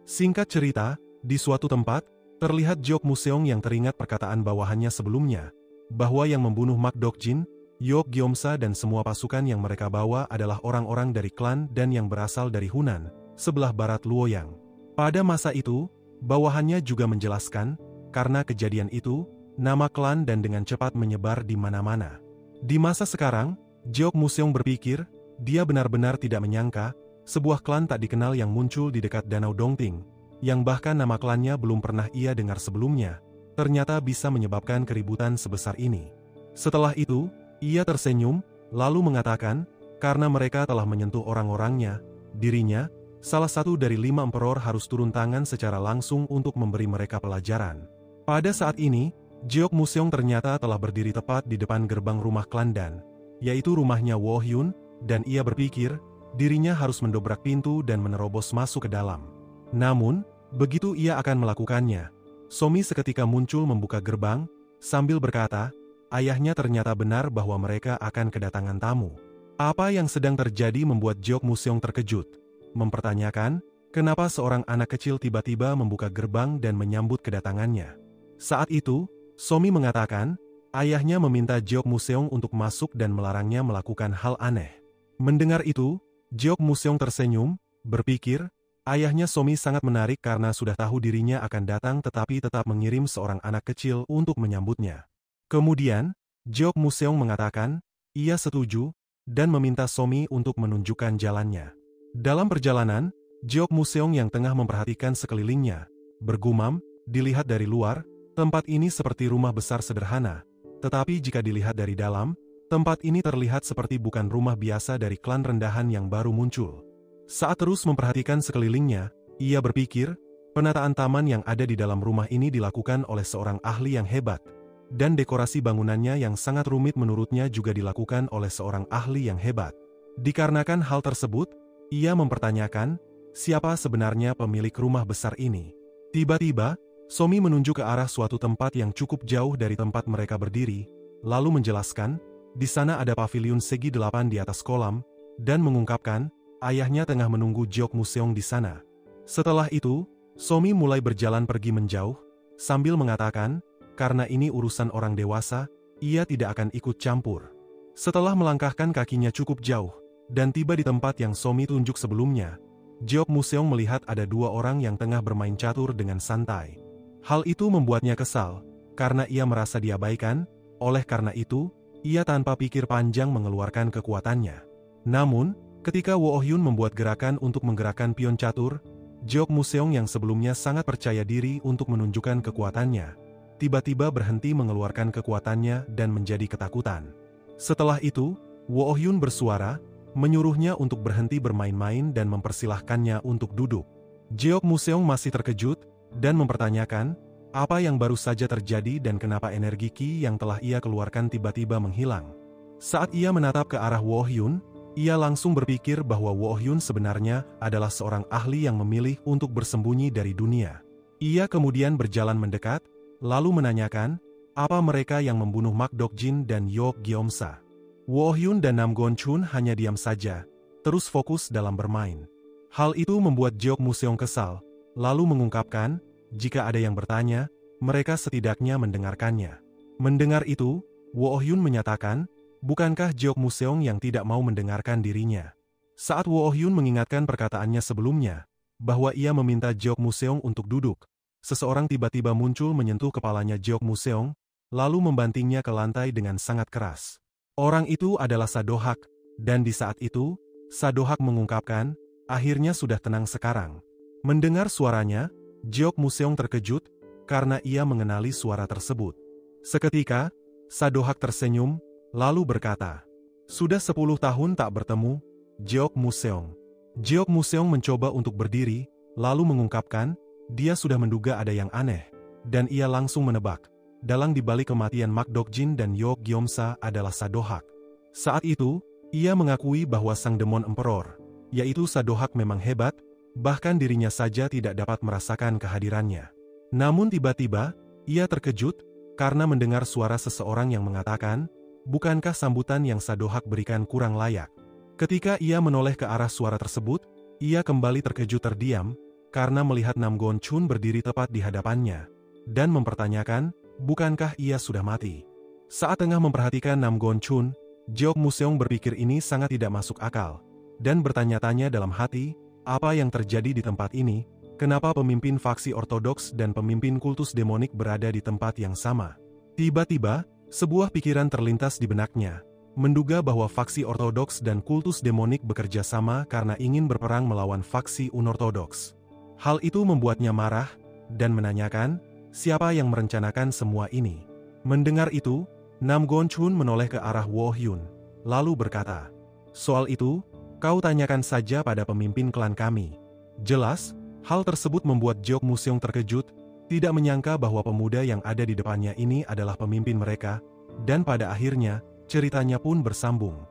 Singkat cerita, di suatu tempat, terlihat Jeok Museong yang teringat perkataan bawahannya sebelumnya, bahwa yang membunuh Mak Dok-jin, Yeok Gyeomsa dan semua pasukan yang mereka bawa adalah orang-orang dari klan dan yang berasal dari Hunan, sebelah barat Luoyang. Pada masa itu, bawahannya juga menjelaskan, karena kejadian itu, nama klan dan dengan cepat menyebar di mana-mana. Di masa sekarang, Jeok Museong berpikir, dia benar-benar tidak menyangka, sebuah klan tak dikenal yang muncul di dekat Danau Dongting, yang bahkan nama klannya belum pernah ia dengar sebelumnya, ternyata bisa menyebabkan keributan sebesar ini. Setelah itu, ia tersenyum, lalu mengatakan, karena mereka telah menyentuh orang-orangnya, dirinya, salah satu dari 5 emperor harus turun tangan secara langsung untuk memberi mereka pelajaran. Pada saat ini, Jeok Museong ternyata telah berdiri tepat di depan gerbang rumah klan Dan, yaitu rumahnya Wo Oh-hyun, dan ia berpikir, dirinya harus mendobrak pintu dan menerobos masuk ke dalam. Namun, begitu ia akan melakukannya, Somi seketika muncul membuka gerbang, sambil berkata, ayahnya ternyata benar bahwa mereka akan kedatangan tamu. Apa yang sedang terjadi membuat Jeok Museong terkejut, mempertanyakan, kenapa seorang anak kecil tiba-tiba membuka gerbang dan menyambut kedatangannya. Saat itu, Somi mengatakan, ayahnya meminta Jeok Museong untuk masuk dan melarangnya melakukan hal aneh. Mendengar itu, Jeok Museong tersenyum, berpikir, ayahnya Somi sangat menarik karena sudah tahu dirinya akan datang tetapi tetap mengirim seorang anak kecil untuk menyambutnya. Kemudian, Jeok Museong mengatakan, ia setuju, dan meminta Somi untuk menunjukkan jalannya. Dalam perjalanan, Jeok Museong yang tengah memperhatikan sekelilingnya, bergumam, dilihat dari luar, tempat ini seperti rumah besar sederhana, tetapi jika dilihat dari dalam, tempat ini terlihat seperti bukan rumah biasa dari klan rendahan yang baru muncul. Saat terus memperhatikan sekelilingnya, ia berpikir, penataan taman yang ada di dalam rumah ini dilakukan oleh seorang ahli yang hebat, dan dekorasi bangunannya yang sangat rumit menurutnya juga dilakukan oleh seorang ahli yang hebat. Dikarenakan hal tersebut, ia mempertanyakan, siapa sebenarnya pemilik rumah besar ini. Tiba-tiba, Somi menunjuk ke arah suatu tempat yang cukup jauh dari tempat mereka berdiri, lalu menjelaskan, di sana ada paviliun segi 8 di atas kolam, dan mengungkapkan, ayahnya tengah menunggu Jeok Museong di sana. Setelah itu, Somi mulai berjalan pergi menjauh, sambil mengatakan, karena ini urusan orang dewasa, ia tidak akan ikut campur. Setelah melangkahkan kakinya cukup jauh, dan tiba di tempat yang Somi tunjuk sebelumnya, Jeok Museong melihat ada dua orang yang tengah bermain catur dengan santai. Hal itu membuatnya kesal, karena ia merasa diabaikan, oleh karena itu, ia tanpa pikir panjang mengeluarkan kekuatannya. Namun, ketika Wo Oh-hyun membuat gerakan untuk menggerakkan pion catur, Jeok Museong yang sebelumnya sangat percaya diri untuk menunjukkan kekuatannya, tiba-tiba berhenti mengeluarkan kekuatannya dan menjadi ketakutan. Setelah itu, Wo Oh-hyun bersuara, menyuruhnya untuk berhenti bermain-main dan mempersilahkannya untuk duduk. Jeok Museong masih terkejut, dan mempertanyakan, apa yang baru saja terjadi dan kenapa energi Ki yang telah ia keluarkan tiba-tiba menghilang. Saat ia menatap ke arah Wo Oh-hyun, ia langsung berpikir bahwa Wo Oh-hyun sebenarnya adalah seorang ahli yang memilih untuk bersembunyi dari dunia. Ia kemudian berjalan mendekat, lalu menanyakan, apa mereka yang membunuh Mak Dok-jin dan Yeok Gyeom-sa. Wo Oh-hyun dan Nam Gon-chun hanya diam saja, terus fokus dalam bermain. Hal itu membuat Jeok Museong kesal, lalu mengungkapkan, jika ada yang bertanya, mereka setidaknya mendengarkannya. Mendengar itu, Wo Oh-hyun menyatakan, bukankah Jeok Museong yang tidak mau mendengarkan dirinya? Saat Wo Oh-hyun mengingatkan perkataannya sebelumnya, bahwa ia meminta Jeok Museong untuk duduk, seseorang tiba-tiba muncul menyentuh kepalanya Jeok Museong, lalu membantingnya ke lantai dengan sangat keras. Orang itu adalah Sadohak, dan di saat itu, Sadohak mengungkapkan, akhirnya sudah tenang sekarang. Mendengar suaranya, Jeok Museong terkejut, karena ia mengenali suara tersebut. Seketika, Sadohak tersenyum, lalu berkata, sudah 10 tahun tak bertemu, Jeok Museong. Jeok Museong mencoba untuk berdiri, lalu mengungkapkan, dia sudah menduga ada yang aneh, dan ia langsung menebak, dalang di balik kematian Mak Dok-jin dan Yeok Gyeom-sa adalah Sadohak. Saat itu, ia mengakui bahwa sang demon emperor, yaitu Sadohak memang hebat, bahkan dirinya saja tidak dapat merasakan kehadirannya. Namun tiba-tiba, ia terkejut, karena mendengar suara seseorang yang mengatakan, bukankah sambutan yang Sadohak berikan kurang layak? Ketika ia menoleh ke arah suara tersebut, ia kembali terkejut terdiam, karena melihat Nam Gon-chun berdiri tepat di hadapannya, dan mempertanyakan, bukankah ia sudah mati? Saat tengah memperhatikan Nam Gon-chun, Jeok Museong berpikir ini sangat tidak masuk akal, dan bertanya-tanya dalam hati, apa yang terjadi di tempat ini, kenapa pemimpin faksi ortodoks dan pemimpin kultus demonik berada di tempat yang sama? Tiba-tiba, sebuah pikiran terlintas di benaknya, menduga bahwa faksi ortodoks dan kultus demonik bekerja sama karena ingin berperang melawan faksi unortodoks. Hal itu membuatnya marah, dan menanyakan, siapa yang merencanakan semua ini? Mendengar itu, Nam Gon-chun menoleh ke arah Wo Oh-hyun, lalu berkata, soal itu, kau tanyakan saja pada pemimpin klan kami. Jelas, hal tersebut membuat Jeok Museong terkejut, tidak menyangka bahwa pemuda yang ada di depannya ini adalah pemimpin mereka, dan pada akhirnya, ceritanya pun bersambung.